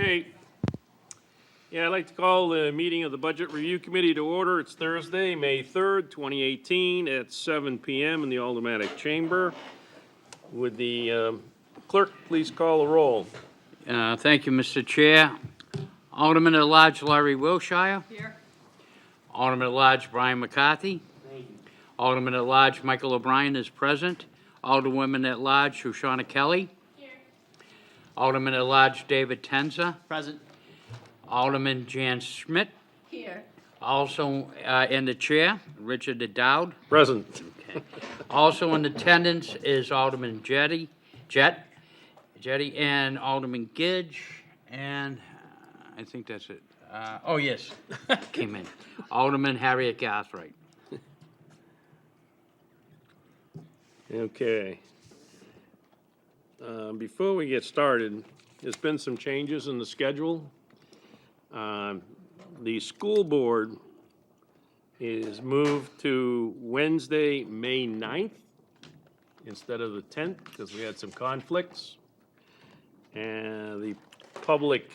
Okay. Yeah, I'd like to call the meeting of the Budget Review Committee to order. It's Thursday, May 3rd, 2018, at 7 p.m. in the Aldermanic Chamber. Would the clerk please call the roll? Thank you, Mr. Chair. Alderman at Large Larry Wilshire. Here. Alderman at Large Brian McCarthy. Alderman at Large Michael O'Brien is present. Alderwoman at Large Shoshana Kelly. Here. Alderman at Large David Tenza. Present. Alderman Jan Schmidt. Here. Also in the chair, Richard Dowd. Present. Okay. Also in attendance is Alderman Jetty, and Alderman Gidge, and I think that's it. Oh, yes, came in. Alderman Harriet Gathright. Okay. Before we get started, there's been some changes in the schedule. The school board is moved to Wednesday, May 9th, instead of the 10th, because we had some conflicts. And the public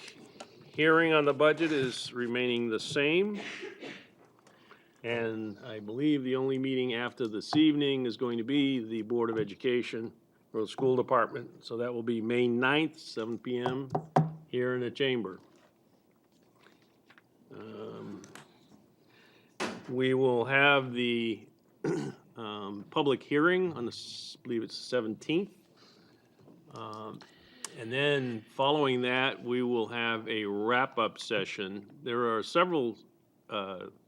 hearing on the budget is remaining the same. And I believe the only meeting after this evening is going to be the Board of Education or the school department. So that will be May 9th, 7 p.m. here in the chamber. We will have the public hearing on the, I believe it's 17th. And then following that, we will have a wrap-up session. There are several,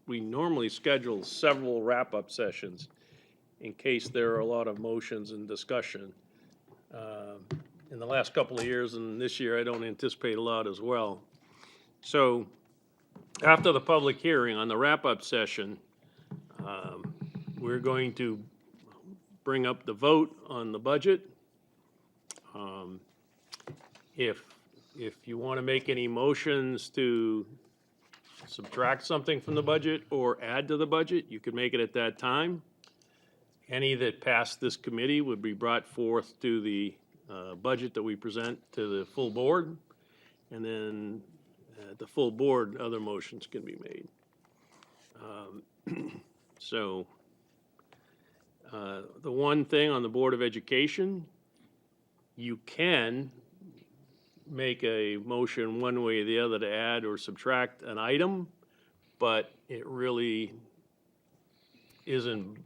we normally schedule several wrap-up sessions in case there are a lot of motions and discussion. In the last couple of years and this year, I don't anticipate a lot as well. So after the public hearing on the wrap-up session, we're going to bring up the vote on the budget. If you want to make any motions to subtract something from the budget or add to the budget, you could make it at that time. Any that pass this committee would be brought forth to the budget that we present to the full board. And then at the full board, other motions can be made. So the one thing on the Board of Education, you can make a motion one way or the other to add or subtract an item, but it really isn't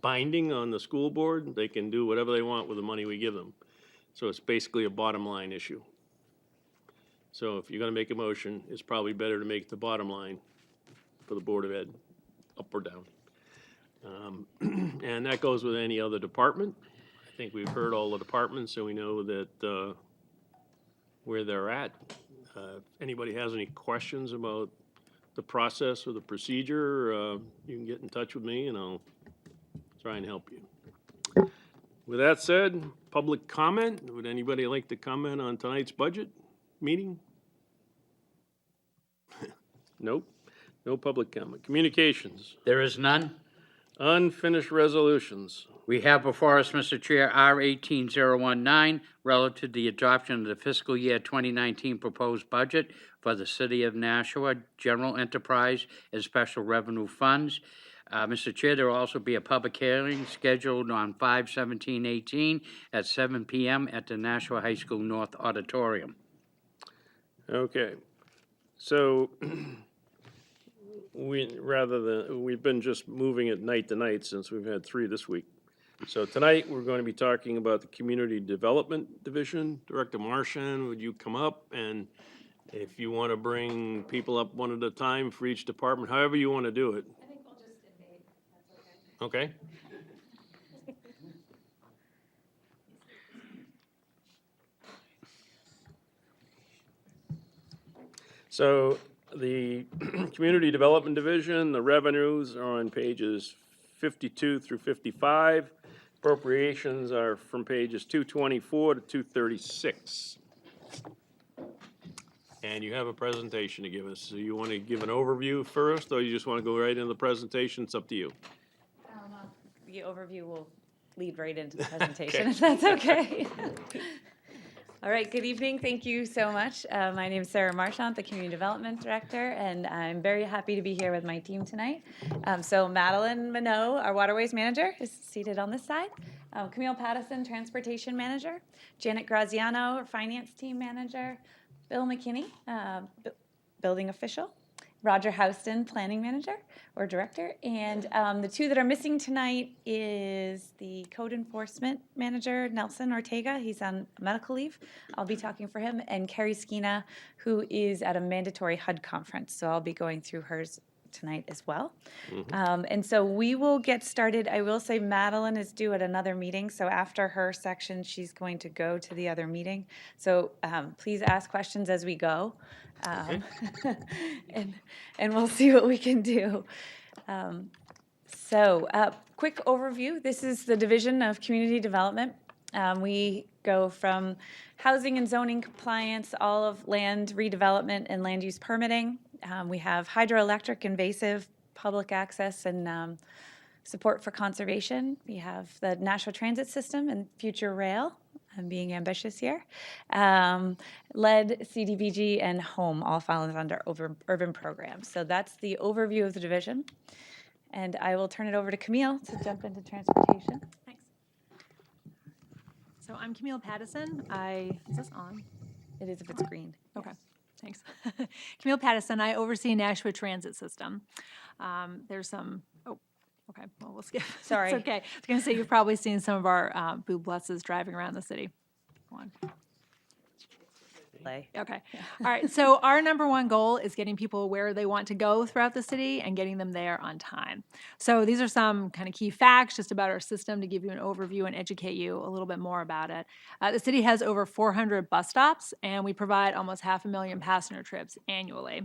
binding on the school board. They can do whatever they want with the money we give them. So it's basically a bottom line issue. So if you're going to make a motion, it's probably better to make the bottom line for the Board of Ed, up or down. And that goes with any other department. I think we've heard all the departments, so we know that where they're at. If anybody has any questions about the process or the procedure, you can get in touch with me and I'll try and help you. With that said, public comment. Would anybody like to comment on tonight's budget meeting? Nope. No public comment. Communications. There is none. Unfinished resolutions. We have before us, Mr. Chair, R 18019, relative to the adoption of the fiscal year 2019 proposed budget for the City of Nashua, General Enterprise and Special Revenue Funds. Mr. Chair, there will also be a public hearing scheduled on 5/17/18 at 7 p.m. at the Nashua High School North Auditorium. Okay. So we've been just moving it night to night since we've had 3 this week. So tonight, we're going to be talking about the Community Development Division. Director Marchand, would you come up? And if you want to bring people up one at a time for each department, however you want to do it. I think we'll just invade. That's okay. Okay? So the Community Development Division, the revenues are on pages 52 through 55. Appropriations are from pages 224 to 236. And you have a presentation to give us. So you want to give an overview first, or you just want to go right into the presentation? It's up to you. The overview will lead right into the presentation, if that's okay. All right, good evening. Thank you so much. My name is Sarah Marchant, the Community Development Director, and I'm very happy to be here with my team tonight. So Madeline Minot, our Waterways Manager, is seated on this side. Camille Pattison, Transportation Manager. Janet Graziano, our Finance Team Manager. Bill McKinney, Building Official. Roger Houston, Planning Manager or Director. And the two that are missing tonight is the Code Enforcement Manager, Nelson Ortega. He's on medical leave. I'll be talking for him. And Carrie Skina, who is at a mandatory HUD conference. So I'll be going through hers tonight as well. And so we will get started. I will say Madeline is due at another meeting. So after her section, she's going to go to the other meeting. So please ask questions as we go. And we'll see what we can do. Quick overview. This is the Division of Community Development. We go from housing and zoning compliance, all of land redevelopment and land use permitting. We have hydroelectric, invasive, public access, and support for conservation. We have the National Transit System and future rail. I'm being ambitious here. Lead, CDBG, and home all fall under urban programs. So that's the overview of the division. And I will turn it over to Camille to jump into transportation. Thanks. So I'm Camille Pattison. Is this on? It is if it's green. Okay, thanks. Camille Pattison, I oversee Nashua Transit System. There's some, okay, well, we'll skip. Sorry. It's okay. I was going to say, you've probably seen some of our boo buses driving around the city. Go on. Okay. All right. So our number one goal is getting people where they want to go throughout the city and getting them there on time. So these are some kind of key facts just about our system to give you an overview and educate you a little bit more about it. The city has over 400 bus stops, and we provide almost 500,000 passenger trips annually.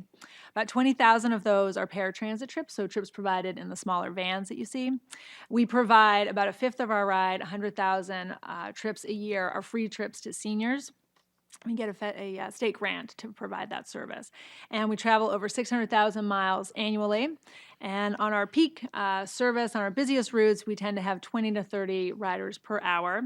About 20,000 of those are paratransit trips, so trips provided in the smaller vans that you see. We provide about a fifth of our ride, 100,000 trips a year, are free trips to seniors. We get a state grant to provide that service. And we travel over 600,000 miles annually. And on our peak service, on our busiest routes, we tend to have 20 to 30 riders per hour.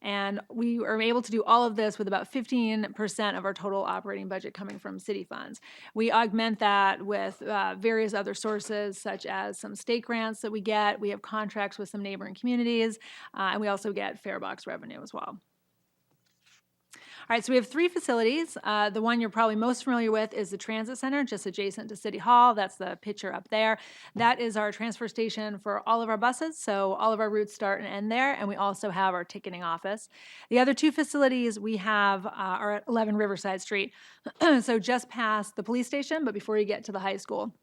And we are able to do all of this with about 15% of our total operating budget coming from city funds. We augment that with various other sources, such as some state grants that we get. We have contracts with some neighboring communities, and we also get fare box revenue as well. All right, so we have three facilities. The one you're probably most familiar with is the Transit Center, just adjacent to City Hall. That's the picture up there. That is our transfer station for all of our buses, so all of our routes start and end there, and we also have our ticketing office. The other two facilities we have are at 11 Riverside Street, so just past the police station, but before you get to the high school.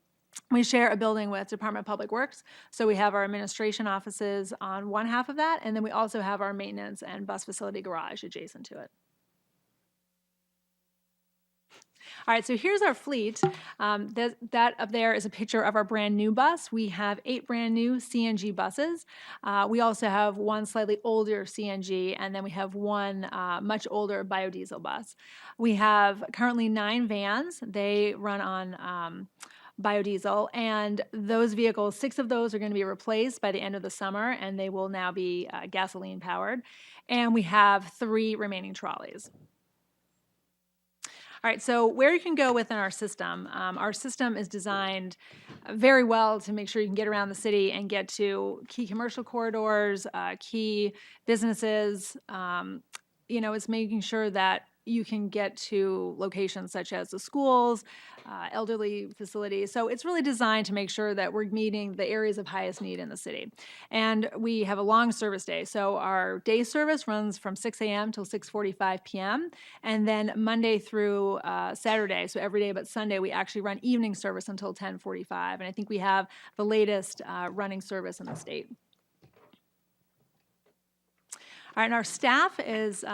We share a building with Department of Public Works, so we have our administration offices on one half of that, and then we also have our maintenance and bus facility garage adjacent to it. All right, so here's our fleet. That up there is a picture of our brand new bus. We have 8 brand new CNG buses. We also have one slightly older CNG, and then we have one much older biodiesel bus. We have currently 9 vans. They run on biodiesel, and those vehicles, 6 of those are going to be replaced by the end of the summer, and they will now be gasoline powered. And we have 3 remaining trolleys. All right, so where you can go within our system is designed very well to make sure you can get around the city and get to key commercial corridors, key businesses. It's making sure that you can get to locations such as the schools, elderly facilities. So it's really designed to make sure that we're meeting the areas of highest need in the city. And we have a long service day. So our day service runs from 6 a.m. till 6:45 p.m. And then Monday through Saturday, so every day but Sunday, we actually run evening service until 10:45. And I think we have the latest running service in the state. All right, and our staff is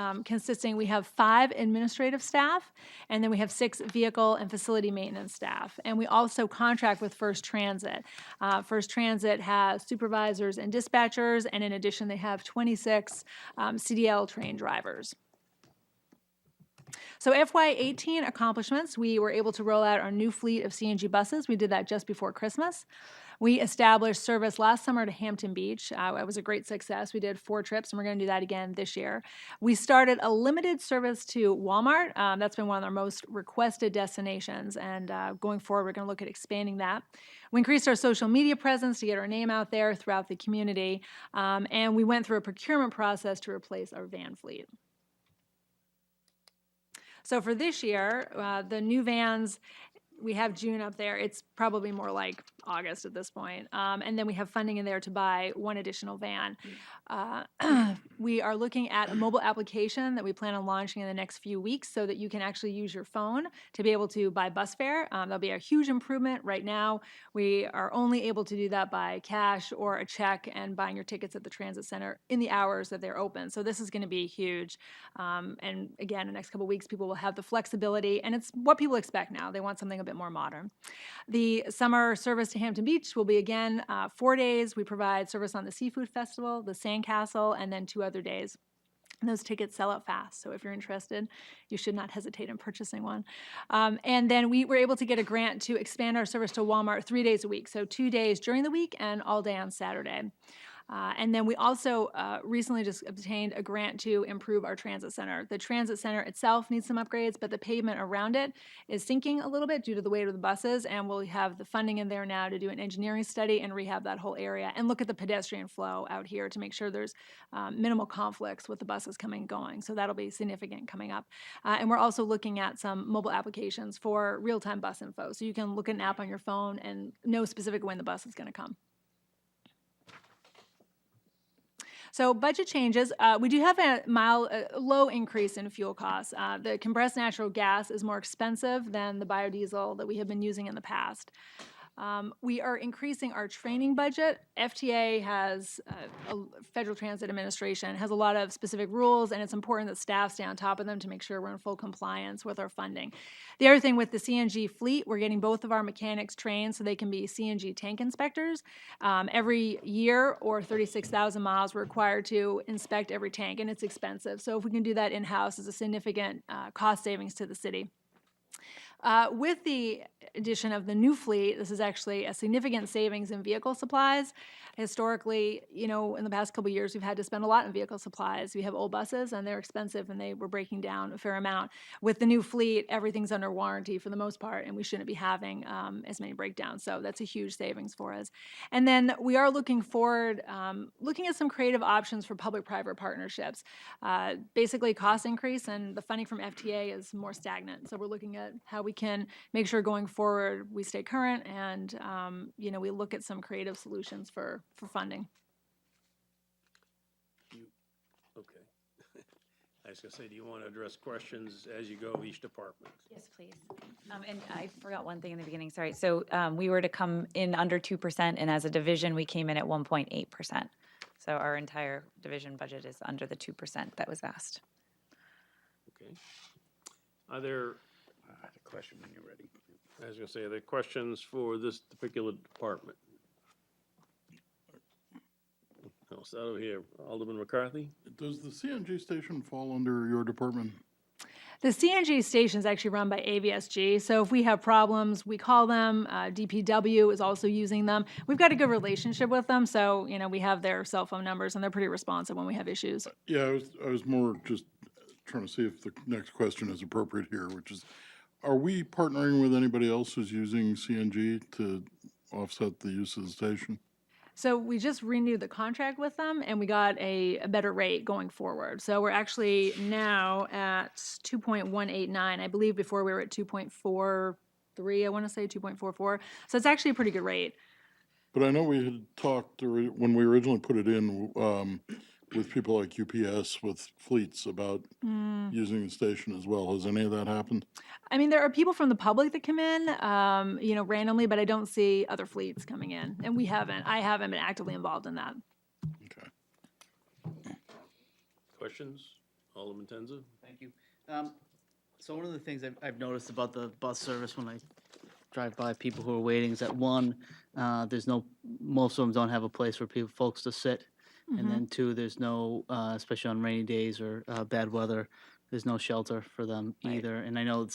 we have 5 administrative staff, and then we have 6 vehicle and facility maintenance staff. And we also contract with First Transit. First Transit has supervisors and dispatchers, and in addition, they have 26 CDL trained drivers. So FY18 accomplishments, we were able to roll out our new fleet of CNG buses. We did that just before Christmas. We established service last summer to Hampton Beach. It was a great success. We did 4 trips, and we're going to do that again this year. We started a limited service to Walmart. That's been one of our most requested destinations, and going forward, we're going to look at expanding that. We increased our social media presence to get our name out there throughout the community, and we went through a procurement process to replace our van fleet. So for this year, the new vans, we have June up there. It's probably more like August at this point. And then we have funding in there to buy 1 additional van. We are looking at a mobile application that we plan on launching in the next few weeks so that you can actually use your phone to be able to buy bus fare. That'll be a huge improvement. Right now, we are only able to do that by cash or a check and buying your tickets at the transit center in the hours that they're open. So this is going to be huge. And again, in the next couple of weeks, people will have the flexibility, and it's what people expect now. They want something a bit more modern. The summer service to Hampton Beach will be, again, 4 days. We provide service on the Seafood Festival, the Sandcastle, and then 2 other days. And those tickets sell out fast, so if you're interested, you should not hesitate in purchasing one. And then we were able to get a grant to expand our service to Walmart 3 days a week, so 2 days during the week and all day on Saturday. And then we also recently just obtained a grant to improve our transit center. The transit center itself needs some upgrades, but the pavement around it is sinking a little bit due to the weight of the buses, and we'll have the funding in there now to do an engineering study and rehab that whole area and look at the pedestrian flow out here to make sure there's minimal conflicts with the buses coming and going. So that'll be significant coming up. And we're also looking at some mobile applications for real-time bus info. So you can look at an app on your phone and know specifically when the bus is going to come. So budget changes, we do have a low increase in fuel costs. The compressed natural gas is more expensive than the biodiesel that we have been using in the past. We are increasing our training budget. FTA has, Federal Transit Administration, has a lot of specific rules, and it's important that staff stay on top of them to make sure we're in full compliance with our funding. The other thing with the CNG fleet, we're getting both of our mechanics trained so they can be CNG tank inspectors. Every year or 36,000 miles, we're required to inspect every tank, and it's expensive. So if we can do that in-house, it's a significant cost savings to the city. With the addition of the new fleet, this is actually a significant savings in vehicle supplies. Historically, you know, in the past couple of years, we've had to spend a lot in vehicle supplies. We have old buses, and they're expensive, and they were breaking down a fair amount. With the new fleet, everything's under warranty for the most part, and we shouldn't be having as many breakdowns. So that's a huge savings for us. And then we are looking forward, looking at some creative options for public-private partnerships. Basically, cost increase, and the funding from FTA is more stagnant. So we're looking at how we can make sure going forward we stay current and you know, we look at some creative solutions for funding. Okay. I was going to say, do you want to address questions as you go each department? Yes, please. And I forgot one thing in the beginning, sorry. So we were to come in under 2%, and as a division, we came in at 1.8%. So our entire division budget is under the 2% that was asked. Okay. Are there, Question when you're ready. I was going to say, are there questions for this particular department? I'll start over here. Alderman McCarthy? Does the CNG station fall under your department? The CNG station is actually run by AVSG, so if we have problems, we call them. DPW is also using them. We've got a good relationship with them, so you know, we have their cell phone numbers, and they're pretty responsive when we have issues. Yeah, I was more just trying to see if the next question is appropriate here, which is, are we partnering with anybody else who's using CNG to offset the use of the station? So we just renewed the contract with them, and we got a better rate going forward. So we're actually now at 2.189. I believe before we were at 2.43, I want to say 2.44. So it's actually a pretty good rate. But I know we had talked when we originally put it in with people like UPS with fleets about using the station as well. Has any of that happened? I mean, there are people from the public that come in, you know, randomly, but I don't see other fleets coming in. And I haven't been actively involved in that. Okay. Questions? Alderman Tenza? Thank you. So one of the things I've noticed about the bus service when I drive by people who are waiting is that one, most of them don't have a place for folks to sit. And then two, there's no, especially on rainy days or bad weather, there's no shelter for them Right. either. And I know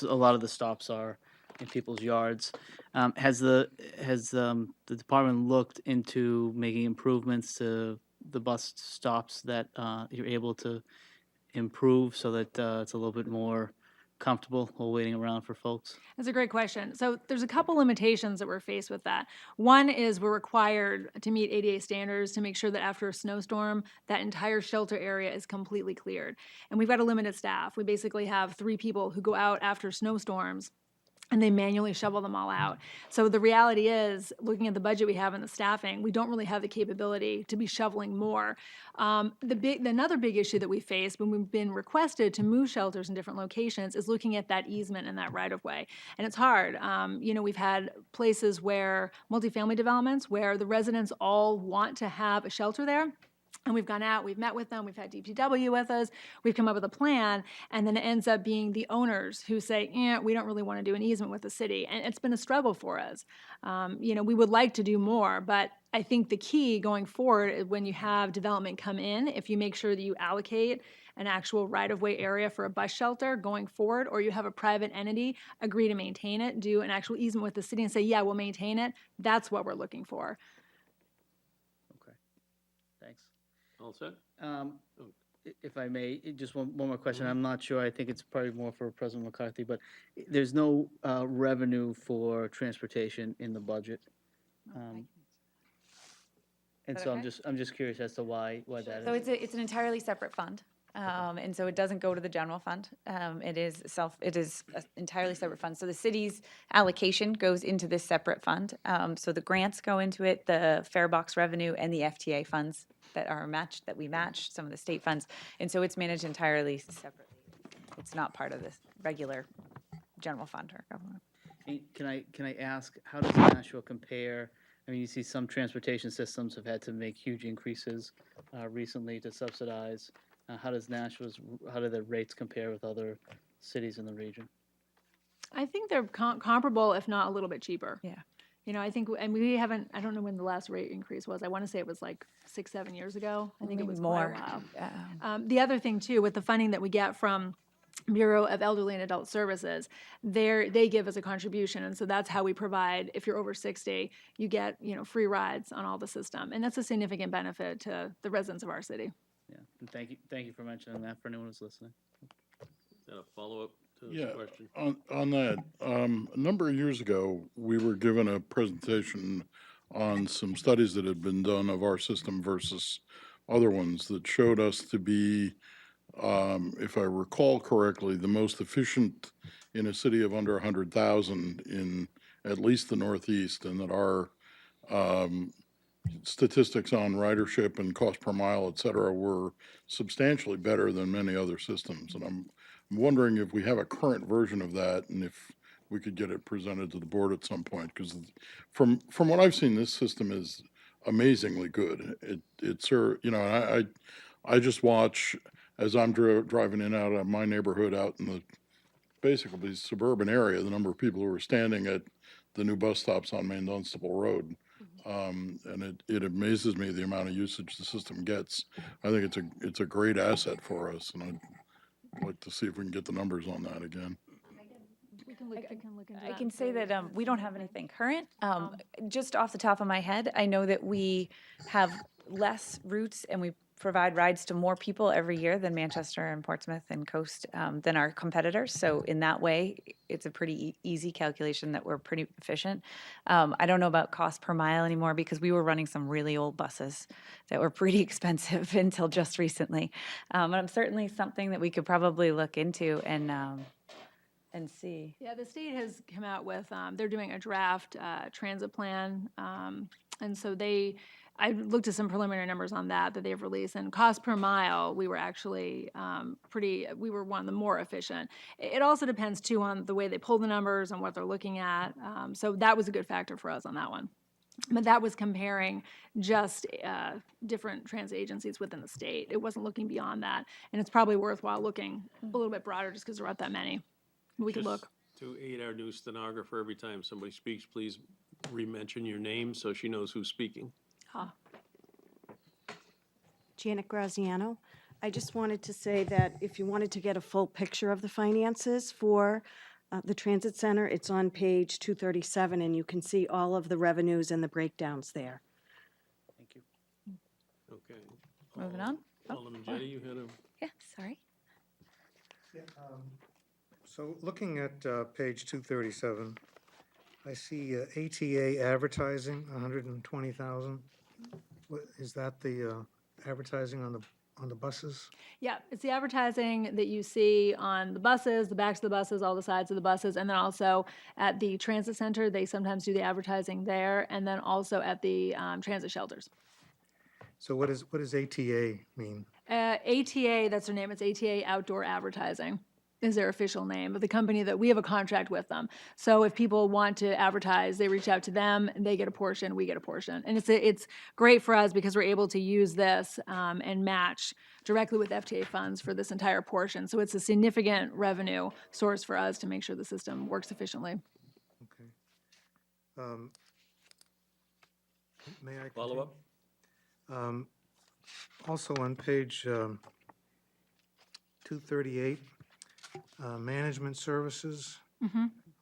a lot of the stops are in people's yards. Has the department looked into making improvements to the bus stops that you're able to improve so that it's a little bit more comfortable while waiting around for folks? That's a great question. So there's a couple limitations that we're faced with that. One is we're required to meet ADA standards to make sure that after a snowstorm, that entire shelter area is completely cleared. And we've got a limited staff. We basically have 3 people who go out after snowstorms and they manually shovel them all out. So the reality is, looking at the budget we have and the staffing, we don't really have the capability to be shoveling more. Another big issue that we face when we've been requested to move shelters in different locations is looking at that easement and that right of way. And it's hard. We've had places where multifamily developments where the residents all want to have a shelter there. And we've gone out, we've met with them, we've had DPW with us, we've come up with a plan, and then it ends up being the owners who say, we don't really want to do an easement with the city. And it's been a struggle for us. We would like to do more, but I think the key going forward is when you have development come in, if you make sure that you allocate an actual right-of-way area for a bus shelter going forward, or you have a private entity agree to maintain it, do an actual easement with the city and say, yeah, we'll maintain it, that's what we're looking for. Okay, thanks. All set? If I may, just one more question. I'm not sure. I think it's probably more for President McCarthy, but there's no revenue for transportation in the budget. And so okay? I'm just curious as to why that So is. it's an entirely separate fund. And so it doesn't go to the general fund. It is an entirely separate fund. So the city's allocation goes into this separate fund. So the grants go into it, the fare box revenue, and the FTA funds that we match, some of the state funds. And so it's managed entirely separately. It's not part of this regular general fund or government. And can I ask, how does Nashua compare? I mean, you see some transportation systems have had to make huge increases recently to subsidize. How do the rates compare with other cities in the region? I think they're comparable, if not a little bit cheaper. Yeah. I think, and we haven't, I don't know when the last rate increase was. I want to say it was like 6-7 years ago. I think it Maybe was more. quite a while. The other thing too, with the funding that we get from Bureau of Elderly and Adult Services, they give us a contribution, and so that's how we provide. If you're over 60, you get free rides on all the system, and that's a significant benefit to the residents of our city. Yeah, and thank you for mentioning that for anyone who's listening. Is that a follow-up to this Yeah, question? on that, a number of years ago, we were given a presentation on some studies that had been done of our system versus other ones that showed us to be, if I recall correctly, the most efficient in a city of under 100,000 in at least the Northeast, and that our statistics on ridership and cost per mile, et cetera, were substantially better than many other systems. And I'm wondering if we have a current version of that and if we could get it presented to the board at some point, because from what I've seen, this system is amazingly good. I just watch as I'm driving in and out of my neighborhood out in the basically suburban area, the number of people who are standing at the new bus stops on Main Dunstable Road. And it amazes me the amount of usage the system gets. I think it's a great asset for us, and I'd like to see if we can get the numbers on that again. I can look into I that can and say see. that we don't have anything current. Just off the top of my head, I know that we have less routes and we provide rides to more people every year than Manchester and Portsmouth and Coast than our competitors. So in that way, it's a pretty easy calculation that we're pretty efficient. I don't know about cost per mile anymore because we were running some really old buses that were pretty expensive until just recently. But certainly something that we could probably look into and see. Yeah, the state has come out with, they're doing a draft transit plan. And so I looked at some preliminary numbers on that they've released. And cost per mile, we were actually we were one of the more efficient. It also depends too on the way they pull the numbers and what they're looking at. So that was a good factor for us on that one. But that was comparing just different transit agencies within the state. It wasn't looking beyond that. And it's probably worthwhile looking a little bit broader just because there aren't that many. We could look. To aid our new stenographer, every time somebody speaks, please re-mention your name so she knows who's speaking. Huh. Janet Graziano. I just wanted to say that if you wanted to get a full picture of the finances for the transit center, it's on page 237, and you can see all of the revenues and the breakdowns there. Thank you. Okay. Moving on. Alderman Jettie, you had a, Yeah, sorry. So looking at page 237, I see ATA advertising, 120,000. Is that the advertising on the buses? Yeah, it's the advertising that you see on the buses, the backs of the buses, all the sides of the buses, and then also at the transit center, they sometimes do the advertising there, and then also at the transit shelters. So what does ATA mean? ATA, that's their name, it's ATA Outdoor Advertising is their official name of the company that we have a contract with them. So if people want to advertise, they reach out to them, and they get a portion, we get a portion. And it's great for us because we're able to use this and match directly with FTA funds for this entire portion. So it's a significant revenue source for us to make sure the system works efficiently. Okay. May I follow up? continue? Also on page 238, management services,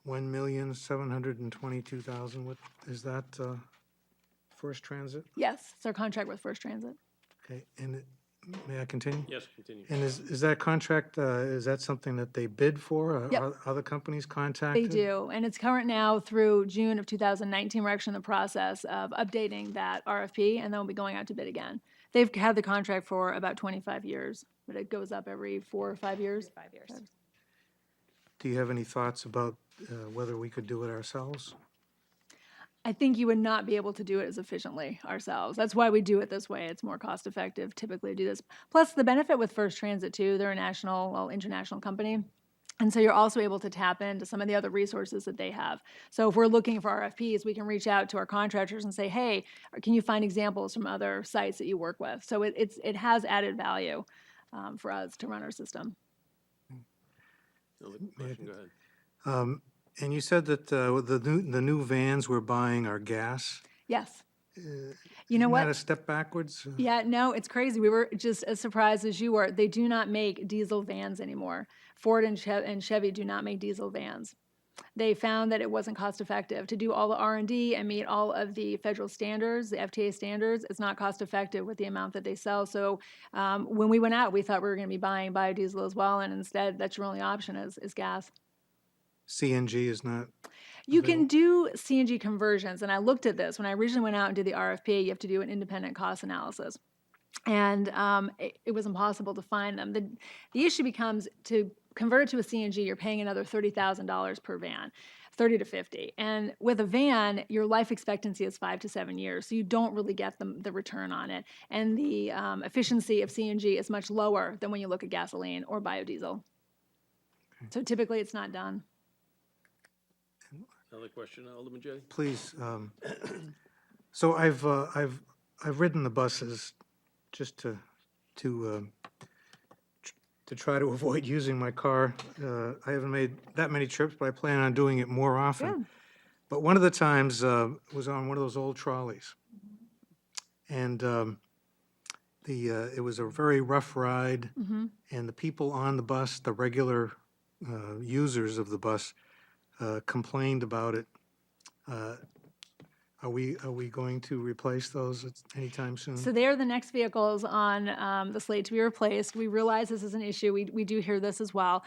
1,722,000. What is that? First Transit? Yes, it's our contract with First Transit. Okay, and may I continue? Yes, continue. And is that contract, is that something that they bid for? Yep. Are other companies They contacted? do, and it's current now through June of 2019. We're actually in the process of updating that RFP, and then we'll be going out to bid again. They've had the contract for about 25 years, but it goes up every 4 or 5 years. 5 years. Do you have any thoughts about whether we could do it ourselves? I think you would not be able to do it as efficiently ourselves. That's why we do it this way. It's more cost effective typically to do this. Plus, the benefit with First Transit too, they're a international company. And so you're also able to tap into some of the other resources that they have. So if we're looking for RFPs, we can reach out to our contractors and say, hey, can you find examples from other sites that you work with? So it has added value for us to run our system. Another question, go ahead. And you said that the new vans we're buying are gas. Yes. You know Isn't what? that a step backwards? Yeah, no, it's crazy. We were just as surprised as you were. They do not make diesel vans anymore. Ford and Chevy do not make diesel vans. They found that it wasn't cost effective to do all the R&D and meet all of the federal standards, the FTA standards. It's not cost effective with the amount that they sell. So when we went out, we thought we were going to be buying biodiesel as well, and instead, that's your only option is gas. CNG is not. You can do CNG conversions, and I looked at this when I originally went out and did the RFP. You have to do an independent cost analysis, and it was impossible to find them. The issue becomes to convert it to a CNG. You're paying another $30,000 per van, 30 to 50, and with a van, your life expectancy is 5 to 7 years, so you don't really get the return on it, and the efficiency of CNG is much lower than when you look at gasoline or biodiesel. So typically, it's not done. Another question, Alderman Jettie? Please. So I've ridden the buses just to try to avoid using my car. I haven't made that many trips, but I plan on doing it more often. Good. But one of the times was on one of those old trolleys, and it was a very rough ride, and the people on the bus, the regular users of the bus, complained about it. Are we going to replace those anytime soon? So they are the next vehicles on the slate to be replaced. We realize this is an issue. We do hear this as well.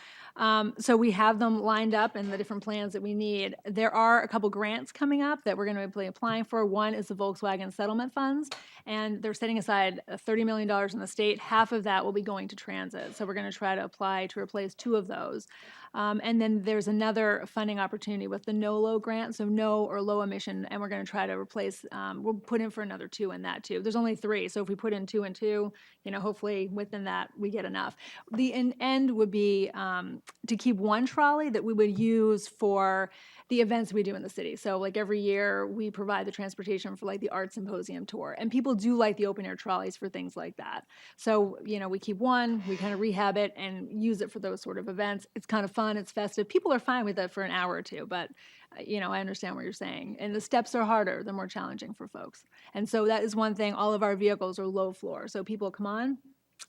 So we have them lined up in the different plans that we need. There are a couple grants coming up that we're going to be applying for. One is the Volkswagen settlement funds, and they're setting aside $30 million in the state. Half of that will be going to transit. So we're going to try to apply to replace 2 of those. And then there's another funding opportunity with the NOLO grant, so no or low emission, and we're going to try to replace, we'll put in for another 2 in that too. There's only 3, so if we put in 2 and 2, hopefully within that we get enough. The end would be to keep 1 trolley that we would use for the events we do in the city. So like every year we provide the transportation for like the art symposium tour, and people do like the open air trolleys for things like that. So, we keep 1, we kind of rehab it and use it for those sort of events. It's kind of fun, it's festive. People are fine with it for an hour or 2, but I understand what you're saying. And the steps are harder, they're more challenging for folks. And so that is one thing, all of our vehicles are low floor. So people come on,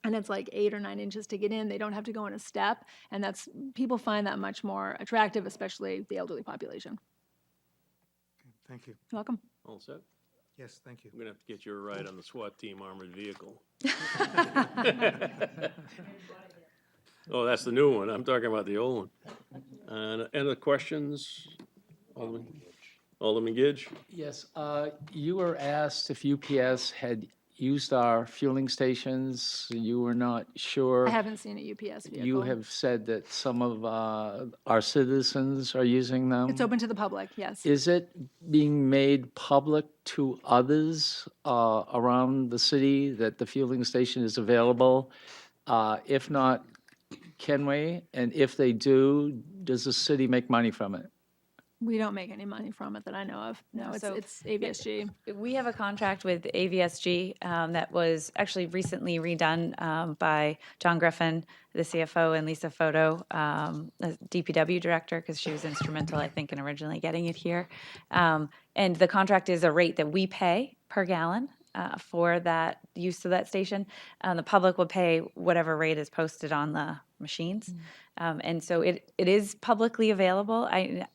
and it's like 8 or 9 inches to get in. They don't have to go in a step, and people find that much more attractive, especially the elderly population. Thank you. You're welcome. All set? Yes, thank you. I'm gonna have to get you a ride on the SWAT team armored vehicle. Oh, that's the new one. I'm talking about the old one. And any other questions? Alderman Gidge? Yes, you were asked if UPS had used our fueling stations. You were not sure. I haven't seen a UPS vehicle. You have said that some of our citizens are using them. It's open to the public, yes. Is it being made public to others around the city that the fueling station is available? If not, can we? And if they do, does the city make money from it? We don't make any money from it that I know of. No, so it's AVSG. We have a contract with AVSG that was actually recently redone by John Griffin, the CFO, and Lisa Foto, the DPW director, because she was instrumental, I think, in originally getting it here. And the contract is a rate that we pay per gallon for that use of that station. The public will pay whatever rate is posted on the machines. And so it is publicly available.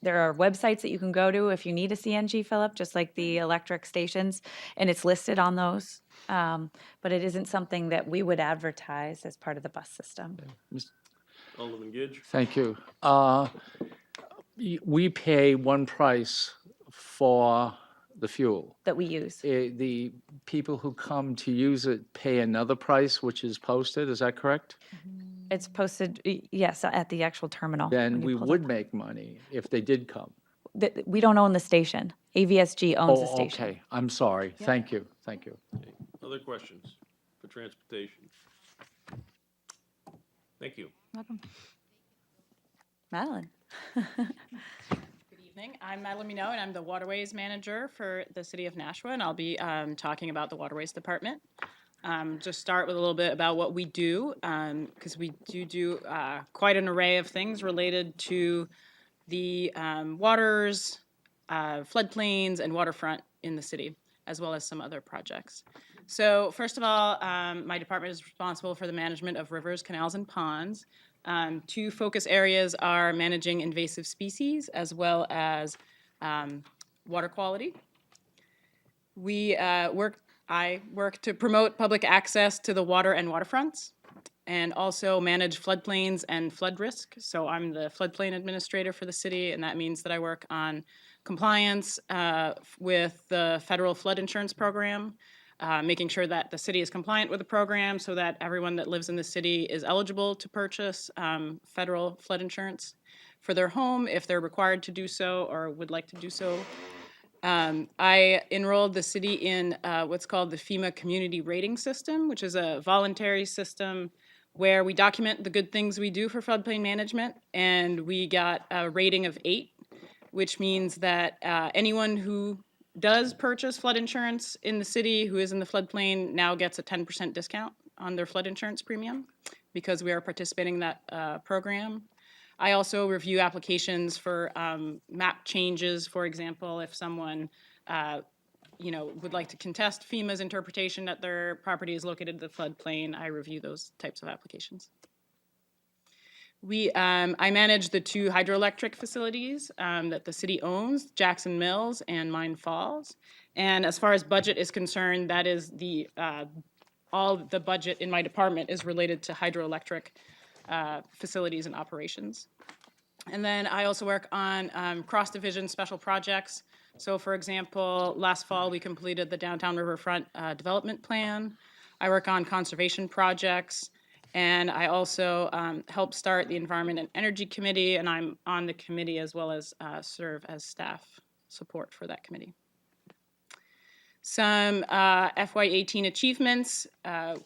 There are websites that you can go to if you need a CNG fill-up, just like the electric stations, and it's listed on those. But it isn't something that we would advertise as part of the bus system. Alderman Gidge? Thank you. We pay one price for the fuel. That we use. The people who come to use it pay another price, which is posted, is that correct? It's posted, yes, at the actual terminal. Then when you we pull would up. make money if they did come. We don't own the station. AVSG owns the Oh, station. okay, I'm sorry. Thank you, thank you. Other questions for transportation? Thank you. Welcome. Madeline. Good evening. I'm Madeline Minot, and I'm the Waterways Manager for the City of Nashua, and I'll be talking about the Waterways Department. Just start with a little bit about what we do, because we do quite an array of things related to the waters, floodplains, and waterfront in the city, as well as some other projects. So first of all, my department is responsible for the management of rivers, canals, and ponds. Two focus areas are managing invasive species as well as water quality. I work to promote public access to the water and waterfronts, and also manage floodplains and flood risk. So I'm the floodplain administrator for the city, and that means that I work on compliance with the federal flood insurance program, making sure that the city is compliant with the program so that everyone that lives in the city is eligible to purchase federal flood insurance for their home if they're required to do so or would like to do so. I enrolled the city in what's called the FEMA Community Rating System, which is a voluntary system where we document the good things we do for floodplain management, and we got a rating of 8, which means that anyone who does purchase flood insurance in the city who is in the floodplain now gets a 10% discount on their flood insurance premium because we are participating in that program. I also review applications for map changes. For example, if someone would like to contest FEMA's interpretation that their property is located in the floodplain, I review those types of applications. I manage the 2 hydroelectric facilities that the city owns, Jackson Mills and Mine Falls. And as far as budget is concerned, that is all the budget in my department is related to hydroelectric facilities and operations. And then I also work on cross-division special projects. So for example, last fall we completed the Downtown Riverfront Development Plan. I work on conservation projects, and I also help start the Environment and Energy Committee, and I'm on the committee as well as serve as staff support for that committee. Some FY18 achievements.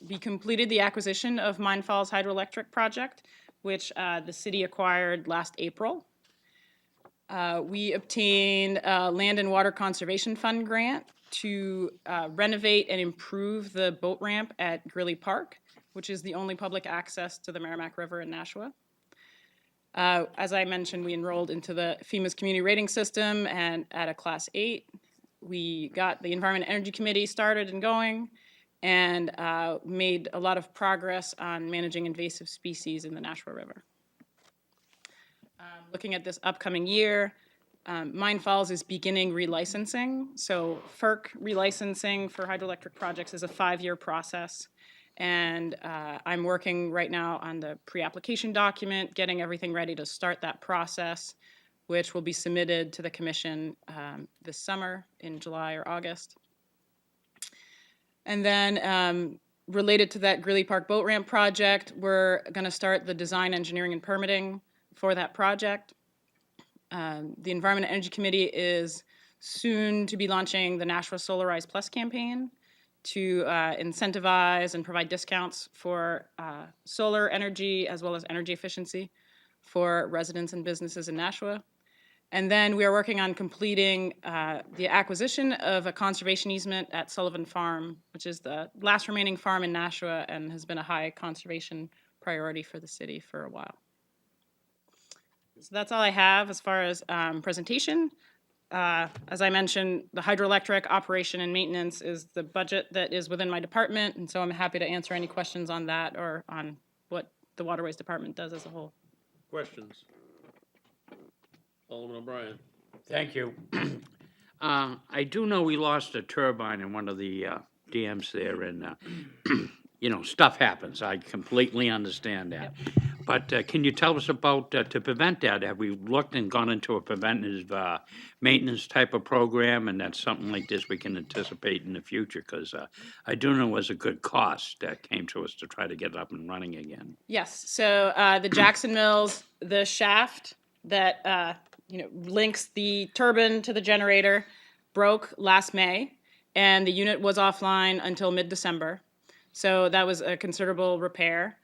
We completed the acquisition of Mine Falls Hydroelectric Project, which the city acquired last April. We obtained a Land and Water Conservation Fund grant to renovate and improve the boat ramp at Grilly Park, which is the only public access to the Merrimack River in Nashua. As I mentioned, we enrolled into the FEMA's Community Rating System, and at a Class 8. We got the Environment and Energy Committee started and going, and made a lot of progress on managing invasive species in the Nashua River. Looking at this upcoming year, Mine Falls is beginning relicensing. So FERC relicensing for hydroelectric projects is a 5-year process. And I'm working right now on the pre-application document, getting everything ready to start that process, which will be submitted to the commission this summer in July or August. And then related to that Greeley Park Boat Ramp project, we're going to start the design, engineering, and permitting for that project. The Environment and Energy Committee is soon to be launching the Nashua Solarize Plus campaign to incentivize and provide discounts for solar energy as well as energy efficiency for residents and businesses in Nashua. And then we are working on completing the acquisition of a conservation easement at Sullivan Farm, which is the last remaining farm in Nashua and has been a high conservation priority for the city for a while. So that's all I have as far as presentation. As I mentioned, the hydroelectric operation and maintenance is the budget that is within my department, and so I'm happy to answer any questions on that or on what the Waterways Department does as a whole. Questions? Alderman O'Brien. Thank you. I do know we lost a turbine in one of the dams there, and, you know, stuff happens. I completely understand that. But can you tell us about, to prevent that, have we looked and gone into a preventive maintenance type of program, and that's something like this we can anticipate in the future? Because I do know it was a good cost that came to us to try to get it up and running again. Yes, so the Jackson Mills, the shaft that links the turbine to the generator broke last May, and the unit was offline until mid-December. So that was a considerable repair.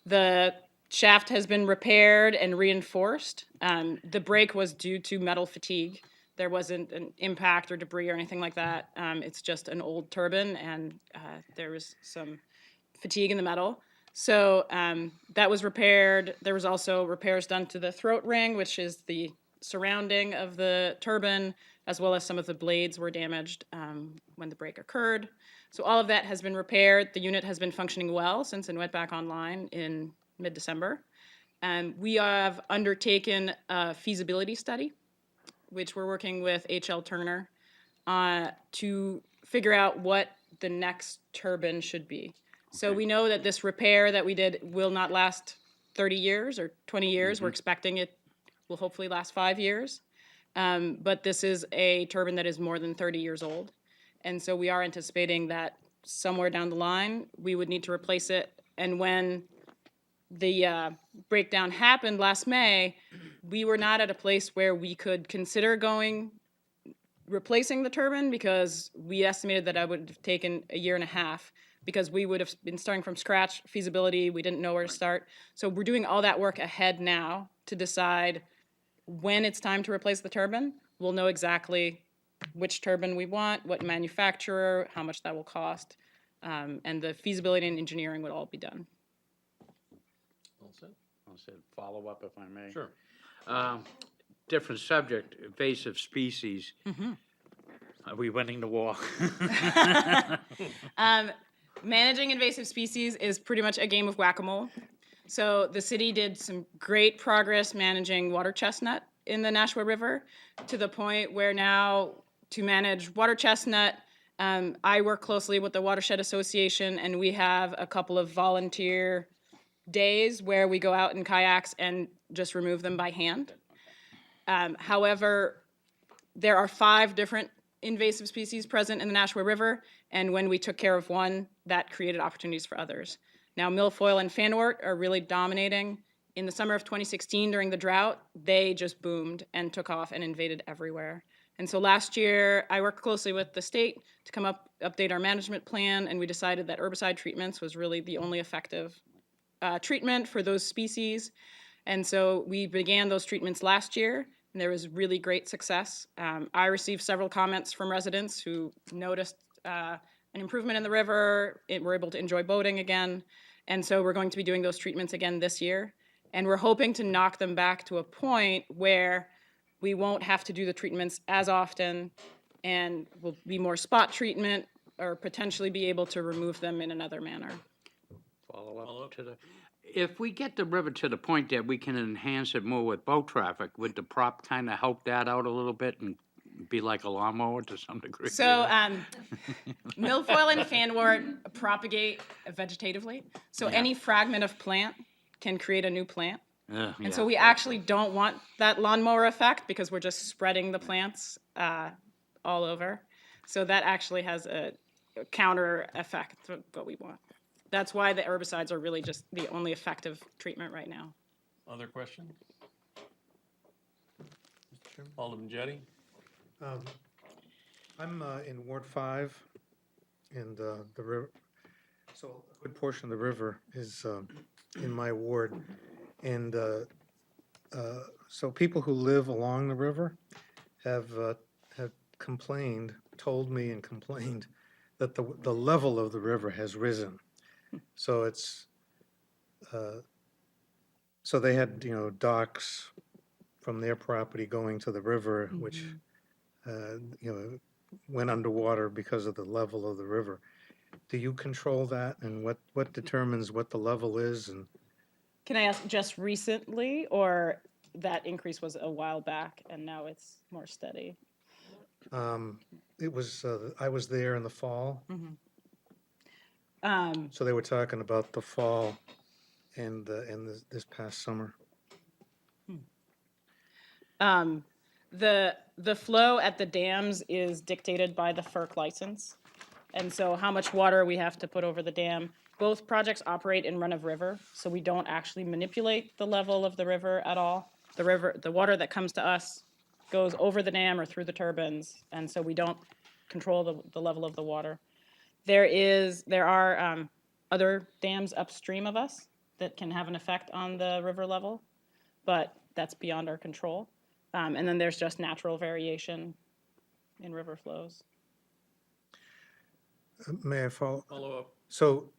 The shaft has been repaired and reinforced. The break was due to metal fatigue. There wasn't an impact or debris or anything like that. It's just an old turbine, and there was some fatigue in the metal. So that was repaired. There was also repairs done to the throat ring, which is the surrounding of the turbine, as well as some of the blades were damaged when the break occurred. So all of that has been repaired. The unit has been functioning well since it went back online in mid-December. We have undertaken a feasibility study, which we're working with H.L. Turner to figure out what the next turbine should be. So we know that this repair that we did will not last 30 years or 20 years. We're expecting it will hopefully last 5 years. But this is a turbine that is more than 30 years old. And so we are anticipating that somewhere down the line, we would need to replace it. And when the breakdown happened last May, we were not at a place where we could consider replacing the turbine, because we estimated that it would have taken a year and a half, because we would have been starting from scratch, feasibility, we didn't know where to start. So we're doing all that work ahead now to decide when it's time to replace the turbine. We'll know exactly which turbine we want, what manufacturer, how much that will cost, and the feasibility and engineering would all be done. All set? I'll say follow up if I may. Sure. Different subject, invasive species. Are we winning the war? Managing invasive species is pretty much a game of whack-a-mole. So the city did some great progress managing water chestnut in the Nashua River, to the point where now, to manage water chestnut, I work closely with the Watershed Association, and we have a couple of volunteer days where we go out in kayaks and just remove them by hand. However, there are 5 different invasive species present in the Nashua River, and when we took care of one, that created opportunities for others. Now, milfoil and fanwort are really dominating. In the summer of 2016, during the drought, they just boomed and took off and invaded everywhere. And so last year, I worked closely with the state to update our management plan, and we decided that herbicide treatments was really the only effective treatment for those species. And so we began those treatments last year, and there was really great success. I received several comments from residents who noticed an improvement in the river, were able to enjoy boating again. And so we're going to be doing those treatments again this year. And we're hoping to knock them back to a point where we won't have to do the treatments as often, and will be more spot treatment, or potentially be able to remove them in another manner. Follow up to the, if we get the river to the point that we can enhance it more with boat traffic, would the prop kind of help that out a little bit and be like a lawnmower to some degree? So milfoil and fanwort propagate vegetatively. So any fragment of plant can create a new plant. And so we actually don't want that lawnmower effect because we're just spreading the plants all over. So that actually has a counter effect to what we want. That's why the herbicides are really just the only effective treatment right now. Other questions? Alderman Jettie? I'm in Ward 5, and the river, so a good portion of the river is in my ward. And so people who live along the river have complained, told me and complained that the level of the river has risen. So it's, so they had, docks from their property going to the river, which, went underwater because of the level of the river. Do you control that, and what determines what the level is? And Can I ask just recently, or that increase was a while back and now it's more steady? it was, I was there in the fall, Um, so they were talking about the fall and this past summer. The flow at the dams is dictated by the FERC license. And so how much water we have to put over the dam. Both projects operate in run-of-river, so we don't actually manipulate the level of the river at all. The water that comes to us goes over the dam or through the turbines, and so we don't control the level of the water. There are other dams upstream of us that can have an effect on the river level, but that's beyond our control. And then there's just natural variation in river flows. May I follow? Follow up. So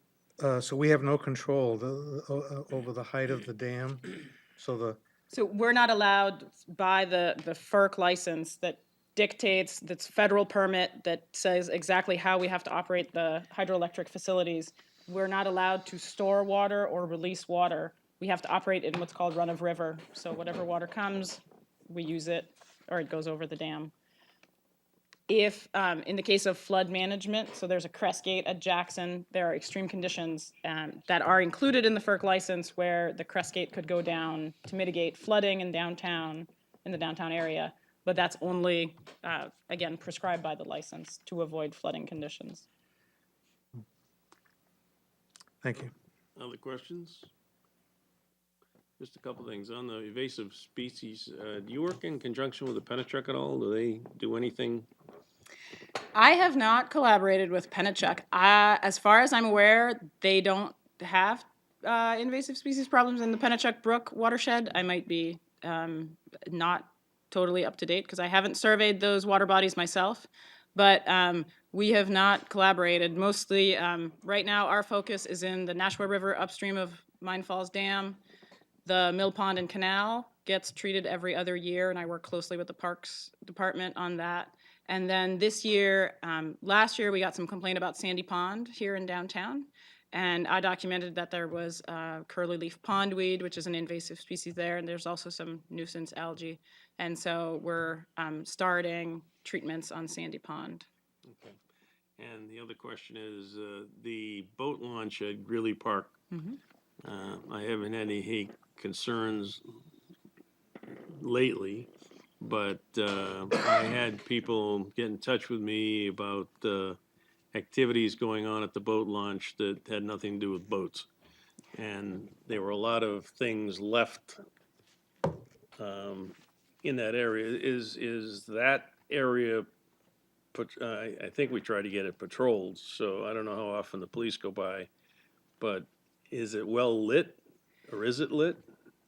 we have no control over the height of the dam, so So we're not allowed by the FERC license that dictates, that's federal permit that says exactly how we have to operate the hydroelectric facilities. We're not allowed to store water or release water. We have to operate in what's called run-of-river. So whatever water comes, we use it, or it goes over the dam. If, in the case of flood management, so there's a crest gate at Jackson, there are extreme conditions that are included in the FERC license where the crest gate could go down to mitigate flooding in the downtown area. But that's only, again, prescribed by the license to avoid flooding conditions. thank you. Other questions? Just a couple things. On the invasive species, do you work in conjunction with the Penachuk at all? Do they do anything? I have not collaborated with Penachuk. As far as I'm aware, they don't have invasive species problems in the Penachuk Brook watershed. I might be not totally up to date because I haven't surveyed those water bodies myself. But we have not collaborated. Mostly, right now, our focus is in the Nashua River upstream of Mine Falls Dam. The mill pond and canal gets treated every other year, and I work closely with the Parks Department on that. And then this year, last year, we got some complaint about Sandy Pond here in downtown. And I documented that there was curly leaf pondweed, which is an invasive species there, and there's also some nuisance algae. And so we're starting treatments on Sandy Pond. Okay. And the other question is, the boat launch at Greeley Park. I haven't had any concerns lately, but I had people get in touch with me about activities going on at the boat launch that had nothing to do with boats. And there were a lot of things left in that area. Is that area, I think we try to get it patrolled, so I don't know how often the police go by, but is it well lit, or is it lit?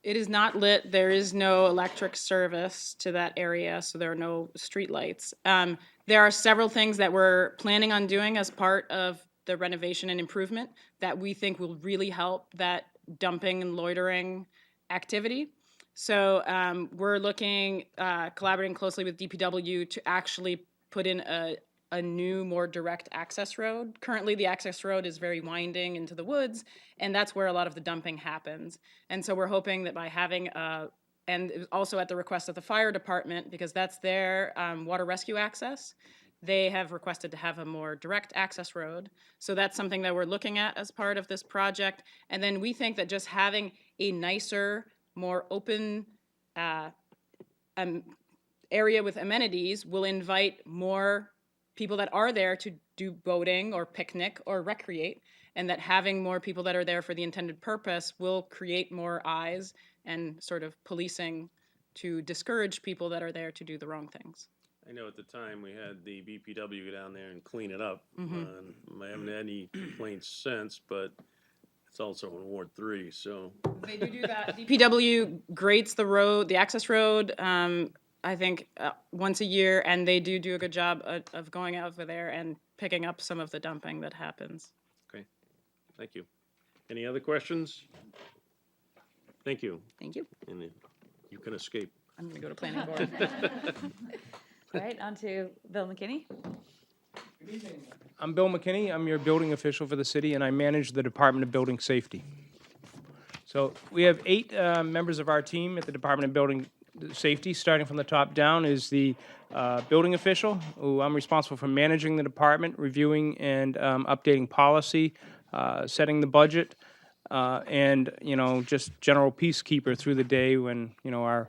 It is not lit. There is no electric service to that area, so there are no street lights. There are several things that we're planning on doing as part of the renovation and improvement that we think will really help that dumping and loitering activity. So we're looking, collaborating closely with DPW to actually put in a new, more direct access road. Currently, the access road is very winding into the woods, and that's where a lot of the dumping happens. And so we're hoping that by having and also at the request of the fire department, because that's their water rescue access, they have requested to have a more direct access road. So that's something that we're looking at as part of this project. And then we think that just having a nicer, more open area with amenities will invite more people that are there to do boating or picnic or recreate, and that having more people that are there for the intended purpose will create more eyes and sort of policing to discourage people that are there to do the wrong things. I know at the time we had the BPW go down there and clean it up. I haven't had any complaints since, but it's also in Ward 3, so. They do that. DPW grates the road, the access road, I think once a year, and they do a good job of going over there and picking up some of the dumping that happens. Okay, thank you. Any other questions? Thank you. Thank you. And you can escape. I'm going to go to planning board. All right, on to Bill McKinney. I'm Bill McKinney. I'm your building official for the city, and I manage the Department of Building Safety. So we have 8 members of our team at the Department of Building Safety. Starting from the top down is the building official, who I'm responsible for managing the department, reviewing and updating policy, setting the budget, and, just general peacekeeper through the day when, our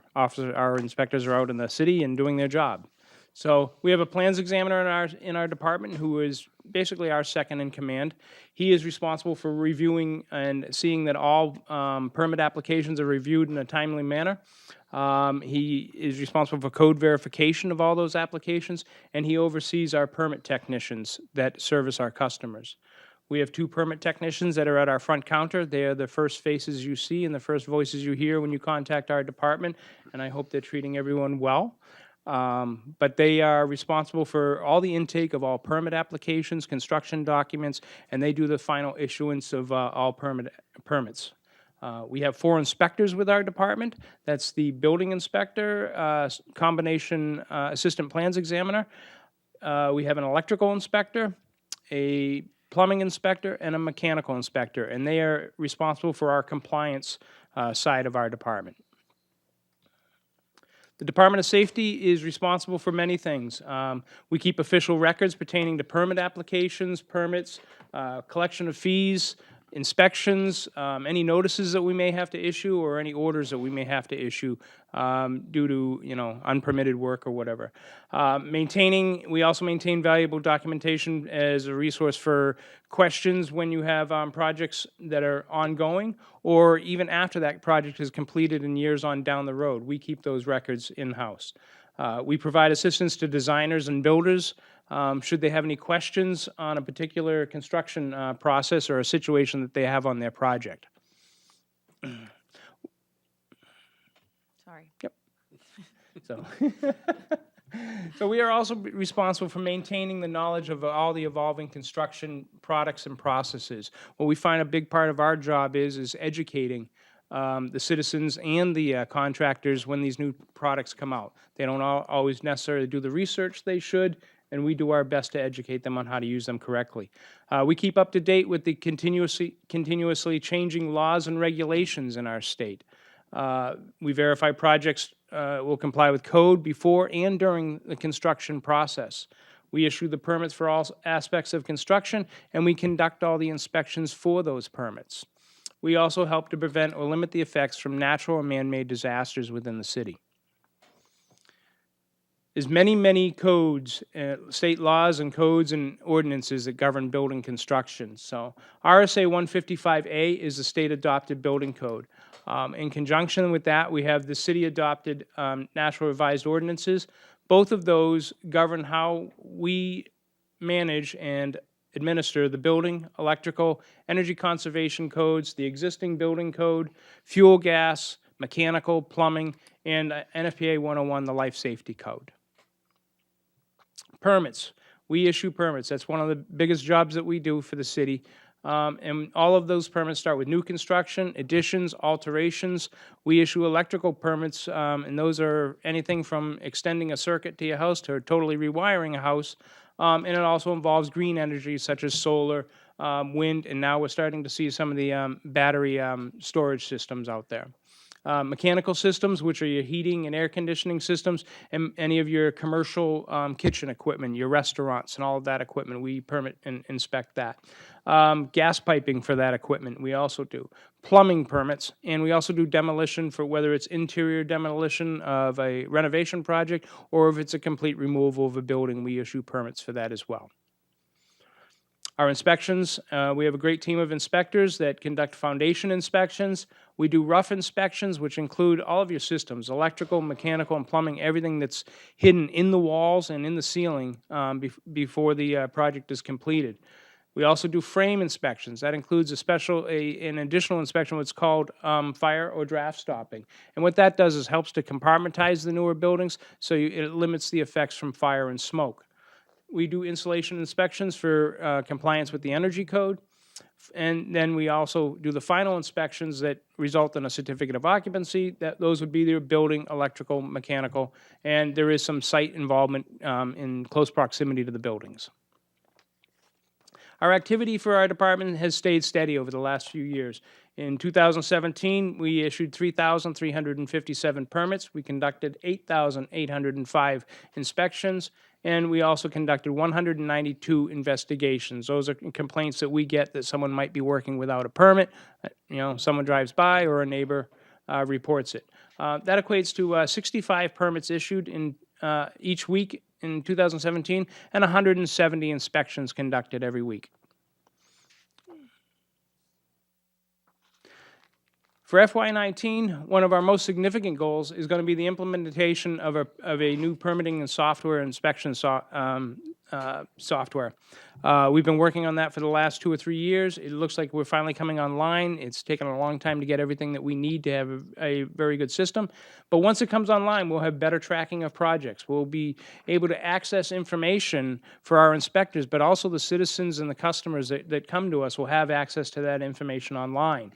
inspectors are out in the city and doing their job. So we have a plans examiner in our department who is basically our second in command. He is responsible for reviewing and seeing that all permit applications are reviewed in a timely manner. He is responsible for code verification of all those applications, and he oversees our permit technicians that service our customers. We have 2 permit technicians that are at our front counter. They are the first faces you see and the first voices you hear when you contact our department, and I hope they're treating everyone well. But they are responsible for all the intake of all permit applications, construction documents, and they do the final issuance of all permits. We have 4 inspectors with our department. That's the building inspector, combination assistant plans examiner. We have an electrical inspector, a plumbing inspector, and a mechanical inspector, and they are responsible for our compliance side of our department. The Department of Safety is responsible for many things. We keep official records pertaining to permit applications, permits, collection of fees, inspections, any notices that we may have to issue, or any orders that we may have to issue due to, unpermitted work or whatever. We also maintain valuable documentation as a resource for questions when you have projects that are ongoing, or even after that project is completed and years on down the road. We keep those records in-house. We provide assistance to designers and builders should they have any questions on a particular construction process or a situation that they have on their project. Sorry. Yep. So we are also responsible for maintaining the knowledge of all the evolving construction products and processes. What we find a big part of our job is educating the citizens and the contractors when these new products come out. They don't always necessarily do the research they should, and we do our best to educate them on how to use them correctly. We keep up to date with the continuously changing laws and regulations in our state. We verify projects will comply with code before and during the construction process. We issue the permits for all aspects of construction, and we conduct all the inspections for those permits. We also help to prevent or limit the effects from natural and man-made disasters within the city. There's many codes, state laws and codes and ordinances that govern building construction. So RSA 155A is the state-adopted building code. In conjunction with that, we have the city-adopted national revised ordinances. Both of those govern how we manage and administer the building, electrical, energy conservation codes, the existing building code, fuel gas, mechanical, plumbing, and NFPA 101, the life safety code. Permits. We issue permits. That's one of the biggest jobs that we do for the city. And all of those permits start with new construction, additions, alterations. We issue electrical permits, and those are anything from extending a circuit to your house to totally rewiring a house. And it also involves green energy such as solar, wind, and now we're starting to see some of the battery storage systems out there. Mechanical systems, which are your heating and air conditioning systems, and any of your commercial kitchen equipment, your restaurants and all of that equipment, we permit and inspect that. Gas piping for that equipment, we also do. Plumbing permits, and we also do demolition for whether it's interior demolition of a renovation project or if it's a complete removal of a building, we issue permits for that as well. Our inspections, we have a great team of inspectors that conduct foundation inspections. We do rough inspections, which include all of your systems, electrical, mechanical, and plumbing, everything that's hidden in the walls and in the ceiling before the project is completed. We also do frame inspections. That includes an additional inspection, what's called fire or draft stopping. And what that does is helps to compartmentize the newer buildings so it limits the effects from fire and smoke. We do insulation inspections for compliance with the energy code. And then we also do the final inspections that result in a certificate of occupancy. Those would be their building, electrical, mechanical, and there is some site involvement in close proximity to the buildings. Our activity for our department has stayed steady over the last few years. In 2017, we issued 3,357 permits. We conducted 8,805 inspections, and we also conducted 192 investigations. Those are complaints that we get that someone might be working without a permit. Someone drives by or a neighbor reports it. That equates to 65 permits issued in each week in 2017 and 170 inspections conducted every week. For FY19, one of our most significant goals is going to be the implementation of a new permitting and software inspection software. We've been working on that for the last 2 or 3 years. It looks like we're finally coming online. It's taken a long time to get everything that we need to have a very good system. But once it comes online, we'll have better tracking of projects. We'll be able to access information for our inspectors, but also the citizens and the customers that come to us will have access to that information online.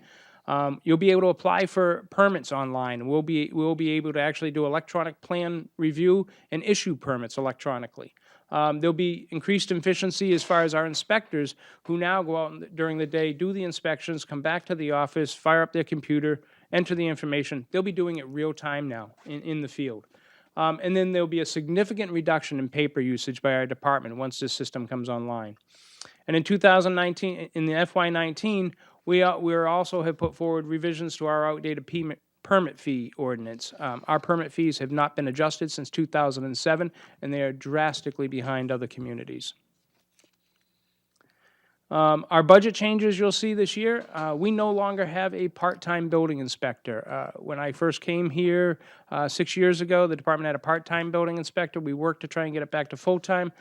You'll be able to apply for permits online. We'll be able to actually do electronic plan review and issue permits electronically. There'll be increased efficiency as far as our inspectors who now go out during the day, do the inspections, come back to the office, fire up their computer, enter the information. They'll be doing it real time now in the field. And then there'll be a significant reduction in paper usage by our department once this system comes online. And in 2019, in the FY19, we also have put forward revisions to our outdated permit fee ordinance. Our permit fees have not been adjusted since 2007, and they are drastically behind other communities. Our budget changes you'll see this year, we no longer have a part-time building inspector. When I first came here 6 years ago, the department had a part-time building inspector. We worked to try and get it back to full-time.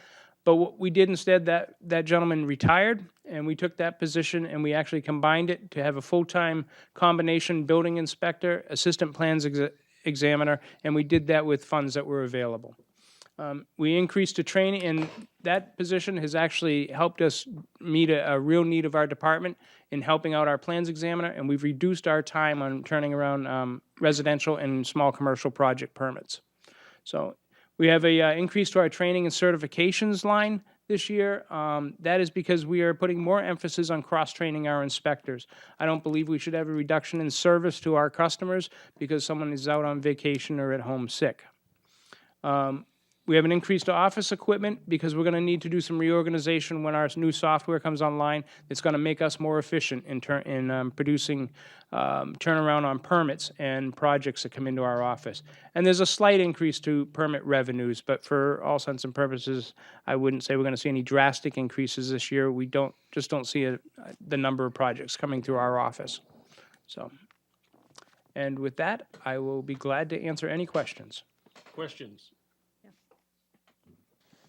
But what we did instead, that gentleman retired, and we took that position and we actually combined it to have a full-time combination building inspector, assistant plans examiner, and we did that with funds that were available. We increased the training, and that position has actually helped us meet a real need of our department in helping out our plans examiner, and we've reduced our time on turning around residential and small commercial project permits. So we have a increase to our training and certifications line this year. That is because we are putting more emphasis on cross-training our inspectors. I don't believe we should have a reduction in service to our customers because someone is out on vacation or at home sick. We have an increase to office equipment because we're going to need to do some reorganization when our new software comes online. It's going to make us more efficient in producing turnaround on permits and projects that come into our office. And there's a slight increase to permit revenues, but for all intents and purposes, I wouldn't say we're going to see any drastic increases this year. We don't see the number of projects coming through our office. So, and with that, I will be glad to answer any questions. Questions?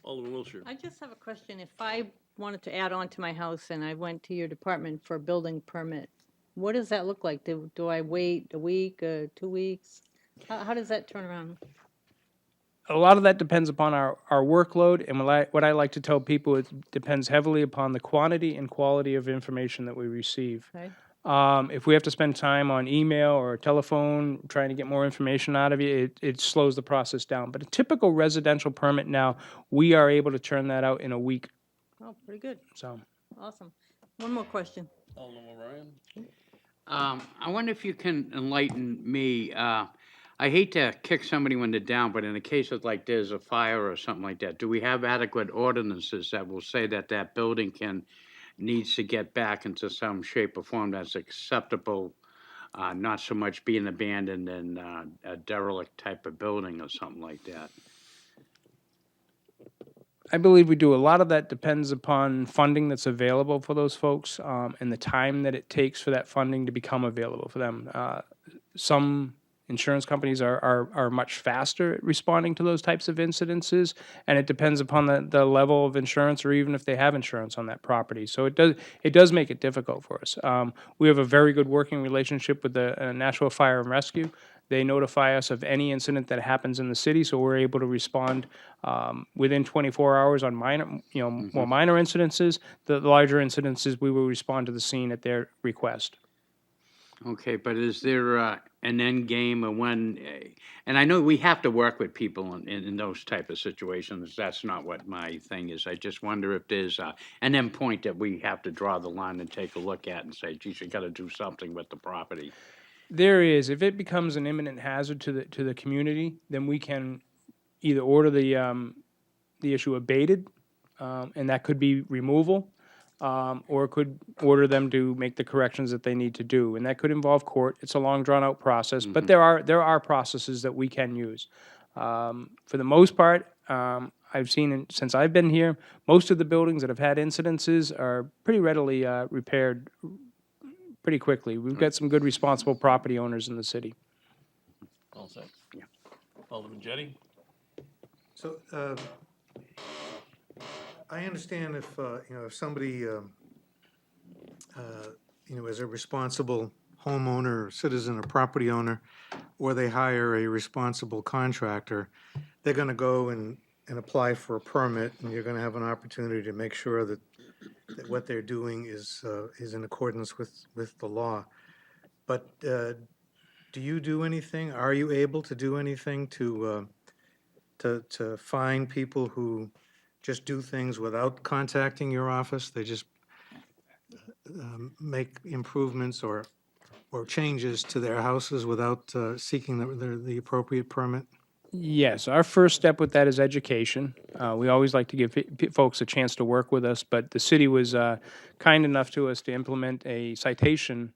Alderman Wilshire. I just have a question. If I wanted to add on to my house and I went to your department for a building permit, what does that look like? Do I wait a week, 2 weeks? How does that turn around? a lot of that depends upon our workload, and what I like to tell people, it depends heavily upon the quantity and quality of information that we receive. Okay. If we have to spend time on email or telephone trying to get more information out of you, it slows the process down. But a typical residential permit now, we are able to turn that out in a week. Oh, pretty good. So, Awesome. One more question. Alderman Ryan? I wonder if you can enlighten me. I hate to kick somebody when they're down, but in a case of like there's a fire or something like that, do we have adequate ordinances that will say that that building needs to get back into some shape or form that's acceptable, not so much being abandoned and a derelict type of building or something like that? I believe we do. A lot of that depends upon funding that's available for those folks, and the time that it takes for that funding to become available for them. Some insurance companies are much faster at responding to those types of incidences, and it depends upon the level of insurance or even if they have insurance on that property. So it does make it difficult for us. We have a very good working relationship with the Nashua Fire and Rescue. They notify us of any incident that happens in the city, so we're able to respond within 24 hours on minor, more minor incidences. The larger incidences, we will respond to the scene at their request. Okay, but is there an end game or when, and I know we have to work with people in those type of situations. That's not what my thing is. I just wonder if there's an end point that we have to draw the line and take a look at and say, geez, you got to do something with the property. There is. If it becomes an imminent hazard to the community, then we can either order the issue abated, and that could be removal, or could order them to make the corrections that they need to do, and that could involve court. It's a long, drawn-out process, but there are processes that we can use. For the most part, I've seen since I've been here, most of the buildings that have had incidences are pretty readily repaired pretty quickly. We've got some good responsible property owners in the city. All set? Yeah. Alderman Jettie? So, I understand if, if somebody, is a responsible homeowner, or citizen, or property owner, or they hire a responsible contractor, they're gonna go and apply for a permit, and you're gonna have an opportunity to make sure that what they're doing is in accordance with the law. But do you do anything? Are you able to do anything to find people who just do things without contacting your office? They just make improvements or changes to their houses without seeking the appropriate permit? Yes, our first step with that is education. We always like to give folks a chance to work with us, but the city was kind enough to us to implement a citation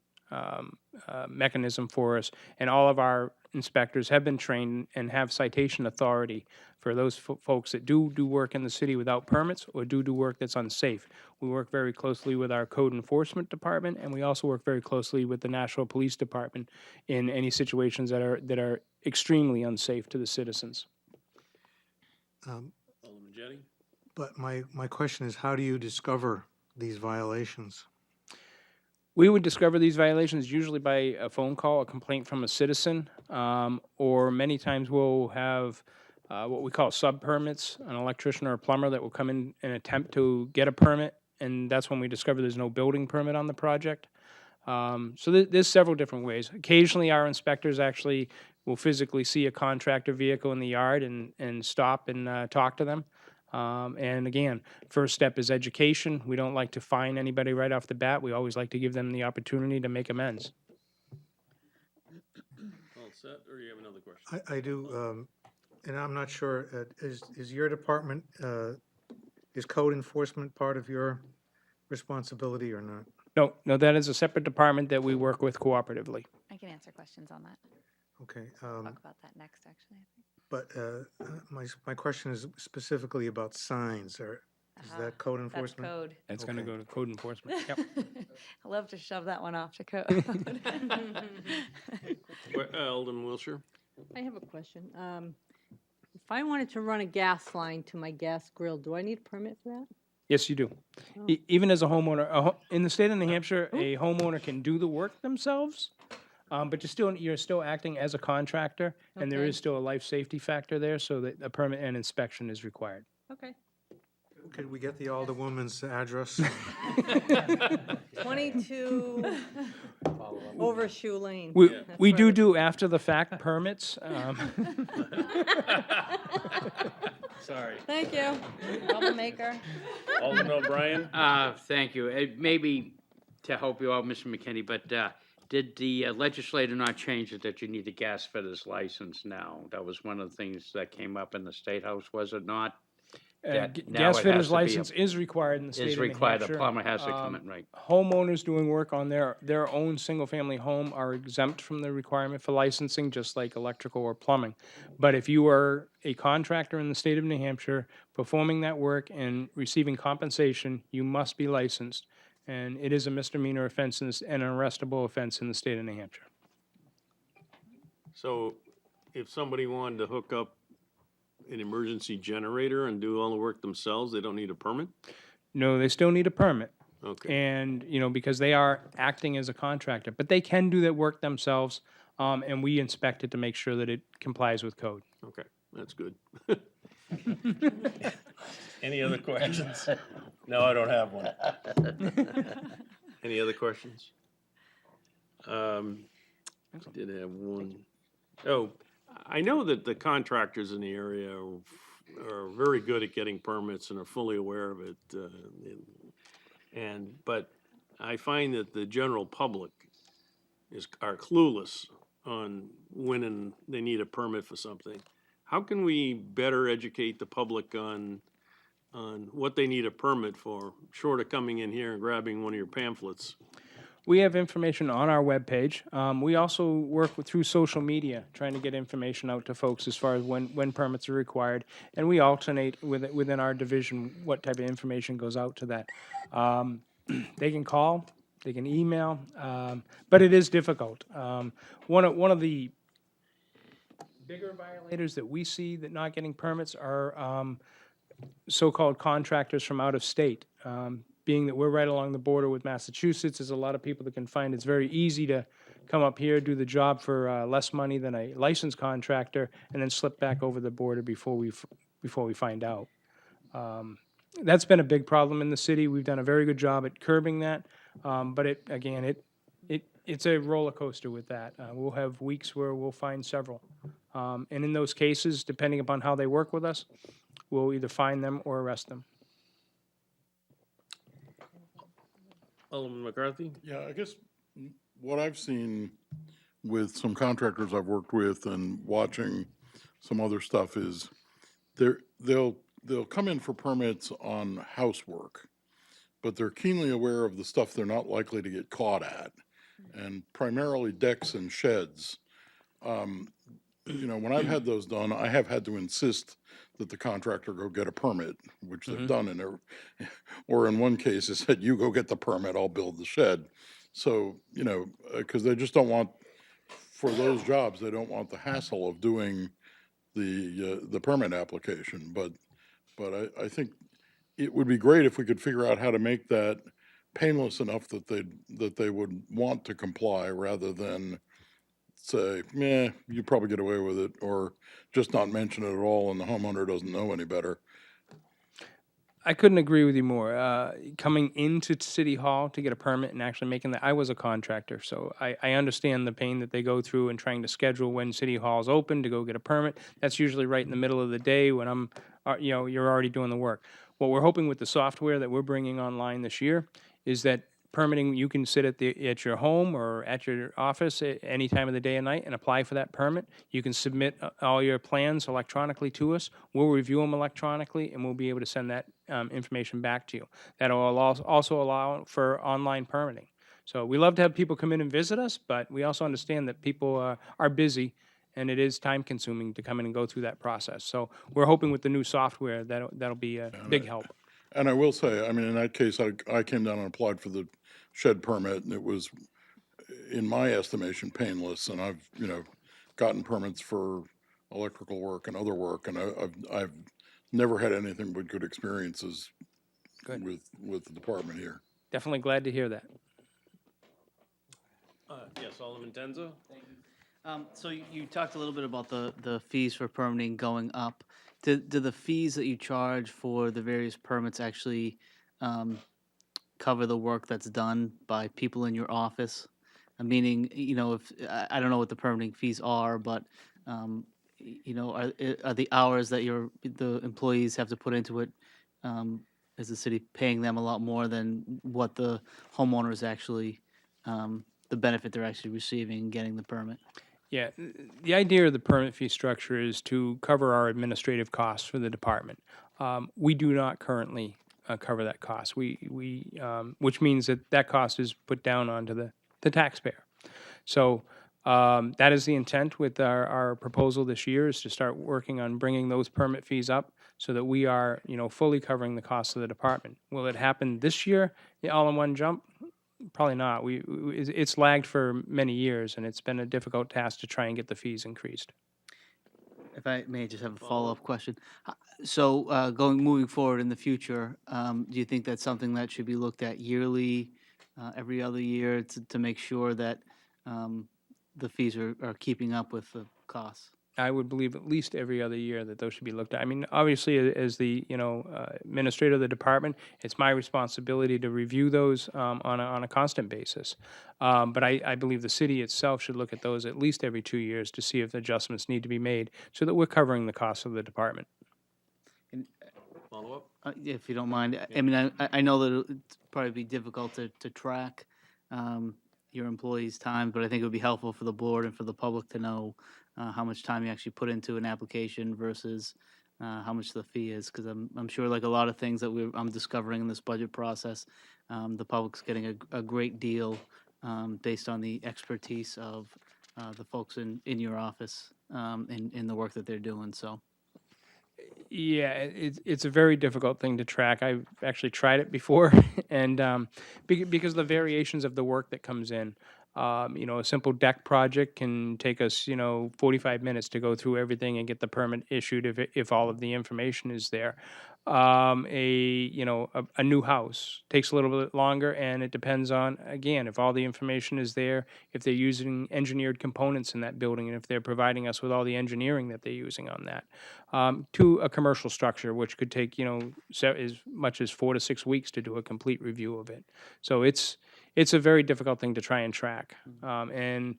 mechanism for us, and all of our inspectors have been trained and have citation authority for those folks that do work in the city without permits or do work that's unsafe. We work very closely with our code enforcement department, and we also work very closely with the National Police Department in any situations that are extremely unsafe to the citizens. Alderman Jettie? But my question is, how do you discover these violations? We would discover these violations usually by a phone call, a complaint from a citizen, or many times we'll have what we call sub-permits, an electrician or a plumber that will come in and attempt to get a permit, and that's when we discover there's no building permit on the project. So there's several different ways. Occasionally, our inspectors actually will physically see a contractor vehicle in the yard and stop and talk to them. And again, first step is education. We don't like to fine anybody right off the bat. We always like to give them the opportunity to make amends. All set, or do you have another question? I do, and I'm not sure, is your department, is code enforcement part of your responsibility or not? No, that is a separate department that we work with cooperatively. I can answer questions on that. Okay. Talk about that next, actually. But my question is specifically about signs, or is that code That's enforcement? code. That's going to go to code enforcement. Yep. I love to shove that one off to code. Alderman Wilshire? I have a question. If I wanted to run a gas line to my gas grill, do I need a permit for that? Yes, you do. Even as a homeowner, in the state of New Hampshire, a homeowner can do the work themselves. But you're still acting as a contractor, and there Okay. is still a life safety factor there, so that a permit and inspection is required. Okay. Could we get the Alderwoman's address? 22 Overshoe Lane. We That's we where do the- do after the fact permits. Sorry. Thank you, troublemaker. Alderman O'Brien? Thank you. Maybe to help you out, Mr. McKinney, but did the legislator not change it that you need a gas fitter's license now? That was one of the things that came up in the State House, was it not? That now Gas it has fitter's to be a- license is required in the state Is of New required, a Hampshire. plumber has to come in, right? Homeowners doing work on their own single-family home are exempt from the requirement for licensing, just like electrical or plumbing. But if you are a contractor in the state of New Hampshire performing that work and receiving compensation, you must be licensed. And it is a misdemeanor offense and an arrestable offense in the state of New Hampshire. So if somebody wanted to hook up an emergency generator and do all the work themselves, they don't need a permit? No, they still need a permit. Okay. And, because they are acting as a contractor, but they can do that work themselves, and we inspect it to make sure that it complies with code. Okay, that's good. Any other questions? No, I don't have one. Any other questions? I did have one. Oh, I know that the contractors in the area are very good at getting permits and are fully aware of it. But I find that the general public are clueless on when they need a permit for something. How can we better educate the public on what they need a permit for, short of coming in here and grabbing one of your pamphlets? We have information on our webpage. We also work through social media, trying to get information out to folks as far as when permits are required. And we alternate within our division what type of information goes out to that. They can call, they can email, but it is difficult. One of the bigger violators that we see that not getting permits are so-called contractors from out of state. Being that we're right along the border with Massachusetts, there's a lot of people that can find it's very easy to come up here, do the job for less money than a licensed contractor, and then slip back over the border before we find out. That's been a big problem in the city. We've done a very good job at curbing that, but it's a roller coaster with that. We'll have weeks where we'll find several, and in those cases, depending upon how they work with us, we'll either fine them or arrest them. Alderman McCarthy? Yeah, I guess what I've seen with some contractors I've worked with and watching some other stuff is they'll come in for permits on housework, but they're keenly aware of the stuff they're not likely to get caught at, and primarily decks and sheds. When I've had those done, I have had to insist that the contractor go get a permit, which they've done, or in one case, they said, "You go get the permit, I'll build the shed." So, because they just don't want, for those jobs, they don't want the hassle of doing the permit application. But I think it would be great if we could figure out how to make that painless enough that they would want to comply, rather than say, "Meh, you probably get away with it," or just not mention it at all and the homeowner doesn't know any better. I couldn't agree with you more. Coming into City Hall to get a permit and actually making that, I was a contractor, so I understand the pain that they go through in trying to schedule when City Hall's open to go get a permit. That's usually right in the middle of the day when you're already doing the work. What we're hoping with the software that we're bringing online this year is that permitting, you can sit at your home or at your office at any time of the day and night and apply for that permit. You can submit all your plans electronically to us. We'll review them electronically, and we'll be able to send that information back to you. That will also allow for online permitting. So we love to have people come in and visit us, but we also understand that people are busy, and it is time-consuming to come in and go through that process. So we're hoping with the new software that'll be a big help. And I will say, in that case, I came down and applied for the shed permit, and it was, in my estimation, painless. And I've, gotten permits for electrical work and other work, and I've never had anything but good experiences Good. with the department here. Definitely glad to hear that. Yes, Alderman Tenza? So you talked a little bit about the fees for permitting going up. Do the fees that you charge for the various permits actually cover the work that's done by people in your office? Meaning, if I don't know what the permitting fees are, but are the hours that the employees have to put into it, is the city paying them a lot more than what the homeowners actually, the benefit they're actually receiving getting the permit? Yeah, the idea of the permit fee structure is to cover our administrative costs for the department. We do not currently cover that cost. Which means that cost is put down onto the taxpayer. So that is the intent with our proposal this year, is to start working on bringing those permit fees up so that we are, fully covering the costs of the department. Will it happen this year, all in one jump? Probably not. It's lagged for many years, and it's been a difficult task to try and get the fees increased. If I may just have a follow-up question. So moving forward in the future, do you think that's something that should be looked at yearly, every other year to make sure that the fees are keeping up with the costs? I would believe at least every other year that those should be looked at. I mean, obviously, as the administrator of the department, it's my responsibility to review those on a constant basis. But I believe the city itself should look at those at least every 2 years to see if adjustments need to be made so that we're covering the costs of the department. Follow-up? If you don't mind, I mean, I know that it'd probably be difficult to track your employees' time, but I think it would be helpful for the board and for the public to know how much time you actually put into an application versus how much the fee is, because I'm sure, like a lot of things that I'm discovering in this budget process, the public's getting a great deal based on the expertise of the folks in your office in the work that they're doing. So. Yeah, it's a very difficult thing to track. I've actually tried it before, and because of the variations of the work that comes in. A simple deck project can take us, 45 minutes to go through everything and get the permit issued if all of the information is there. A new house takes a little bit longer, and it depends on, again, if all the information is there, if they're using engineered components in that building, and if they're providing us with all the engineering that they're using on that. To a commercial structure, which could take, as much as 4 to 6 weeks to do a complete review of it. So it's a very difficult thing to try and track. And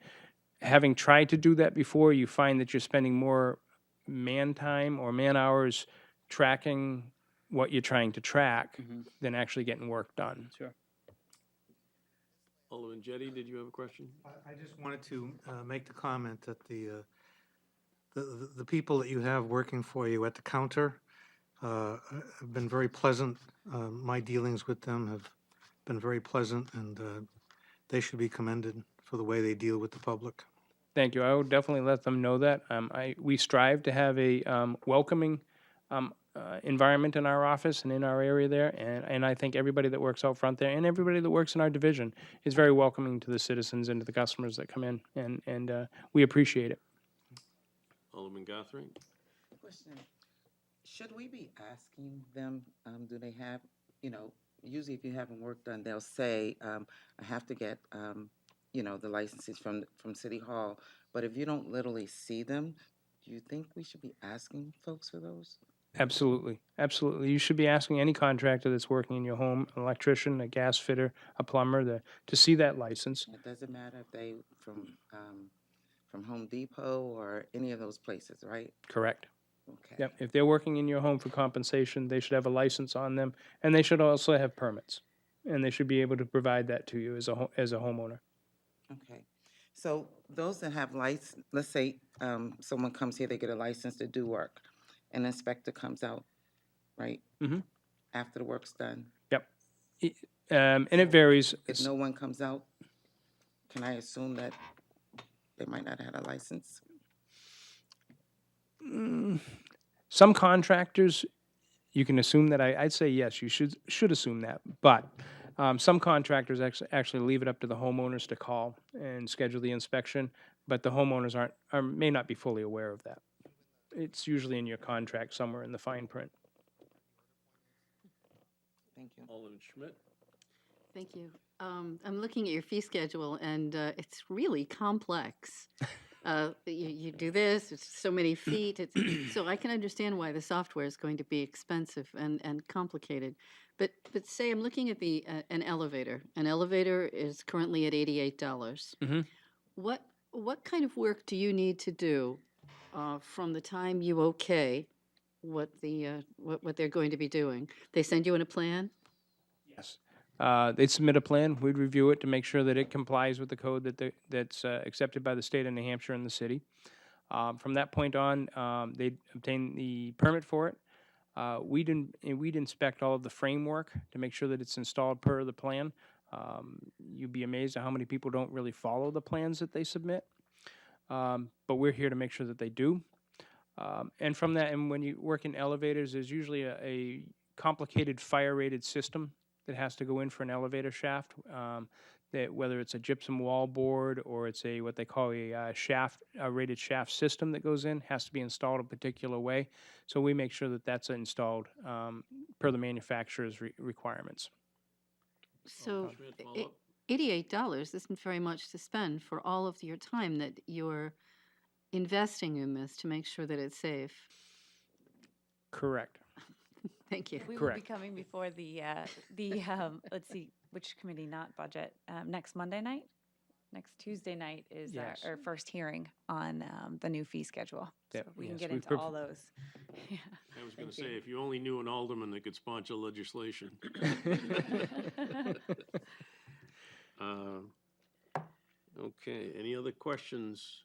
having tried to do that before, you find that you're spending more man time or man hours tracking what you're trying to track than actually getting work done. Sure. Alderman Jettie, did you have a question? I just wanted to make the comment that the people that you have working for you at the counter have been very pleasant. My dealings with them have been very pleasant, and they should be commended for the way they deal with the public. Thank you. I will definitely let them know that. We strive to have a welcoming environment in our office and in our area there, and I think everybody that works out front there and everybody that works in our division is very welcoming to the citizens and to the customers that come in, and we appreciate it. Alderman Guthrie? Question, should we be asking them, do they have, usually if you haven't work done, they'll say, I have to get, the licenses from City Hall, but if you don't literally see them, do you think we should be asking folks for those? Absolutely. Absolutely. You should be asking any contractor that's working in your home, an electrician, a gas fitter, a plumber, to see that license. It doesn't matter if they from Home Depot or any of those places, right? Correct. Okay. Yep. If they're working in your home for compensation, they should have a license on them, and they should also have permits, and they should be able to provide that to you as a homeowner. Okay. So those that have license, let's say someone comes here, they get a license to do work. An inspector comes out, right? Mhm. After the work's done. Yep. And it varies. If no one comes out, can I assume that they might not have a license? Some contractors, you can assume that. I'd say yes, you should assume that. But some contractors actually leave it up to the homeowners to call and schedule the inspection, but the homeowners may not be fully aware of that. It's usually in your contract somewhere in the fine print. Thank you. Alderman Schmidt? Thank you. I'm looking at your fee schedule, and it's really complex. You do this, it's so many feet, so I can understand why the software is going to be expensive and complicated. But say I'm looking at an elevator. An elevator is currently at $88. Mhm. What kind of work do you need to do from the time you okay what they're going to be doing? They send you in a plan? Yes. They submit a plan, we'd review it to make sure that it complies with the code that's accepted by the state of New Hampshire and the city. From that point on, they'd obtain the permit for it. We'd inspect all of the framework to make sure that it's installed per the plan. You'd be amazed at how many people don't really follow the plans that they submit. But we're here to make sure that they do. And from that, and when you work in elevators, there's usually a complicated fire-rated system that has to go in for an elevator shaft. That whether it's a gypsum wall board or it's what they call a rated shaft system that goes in, has to be installed a particular way. So we make sure that that's installed per the manufacturer's requirements. So Schmidt, follow up? $88 isn't very much to spend for all of your time that you're investing in this to make sure that it's safe. Correct. Thank you. We will be Correct. coming before the let's see, which committee, not budget, next Monday night? Next Tuesday night is Yes. our first hearing on the new fee schedule. So Yep, we can yes, get we've into prep- all those. Yeah. I was gonna Thank say, you. if you only knew an alderman that could sponsor legislation. Okay, any other questions?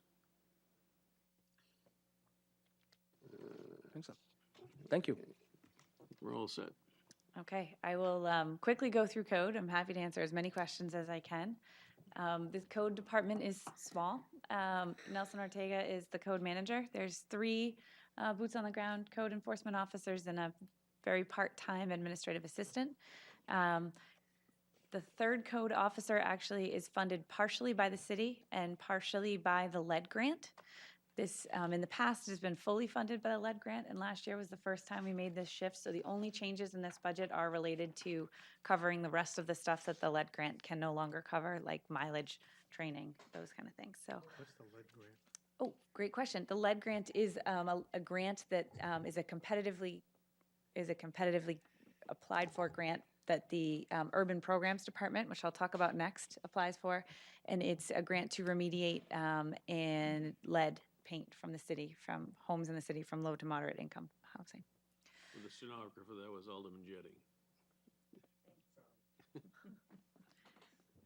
Thank you. We're all set. Okay, I will quickly go through code. I'm happy to answer as many questions as I can. The code department is small. Nelson Ortega is the code manager. There's 3 boots on the ground code enforcement officers and a very part-time administrative assistant. The 3rd code officer actually is funded partially by the city and partially by the lead grant. This, in the past, has been fully funded by the lead grant, and last year was the first time we made this shift. So the only changes in this budget are related to covering the rest of the stuff that the lead grant can no longer cover, like mileage, training, those kind of things. So, What's the lead grant? oh, great question. The lead grant is a grant that is a competitively applied for grant that the Urban Programs Department, which I'll talk about next, applies for, and it's a grant to remediate and lead paint from the city, from homes in the city, from low to moderate income housing. For the stenographer, that was Alderman Jetting.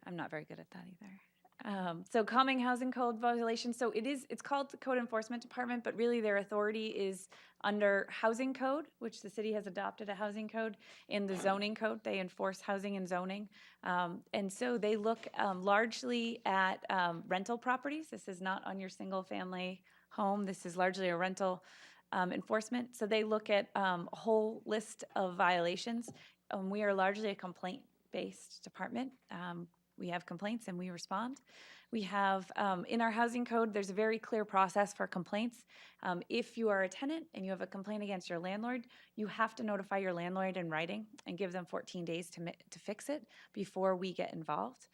I'm not very good at that either. So calming housing code violations. So it's called the Code Enforcement Department, but really their authority is under housing code, which the city has adopted a housing code. In the zoning code, they enforce housing and zoning. And so they look largely at rental properties. This is not on your single family home. This is largely a rental enforcement. So they look at a whole list of violations. We are largely a complaint-based department. We have complaints and we respond. We have, in our housing code, there's a very clear process for complaints. If you are a tenant and you have a complaint against your landlord, you have to notify your landlord in writing and give them 14 days to fix it before we get involved,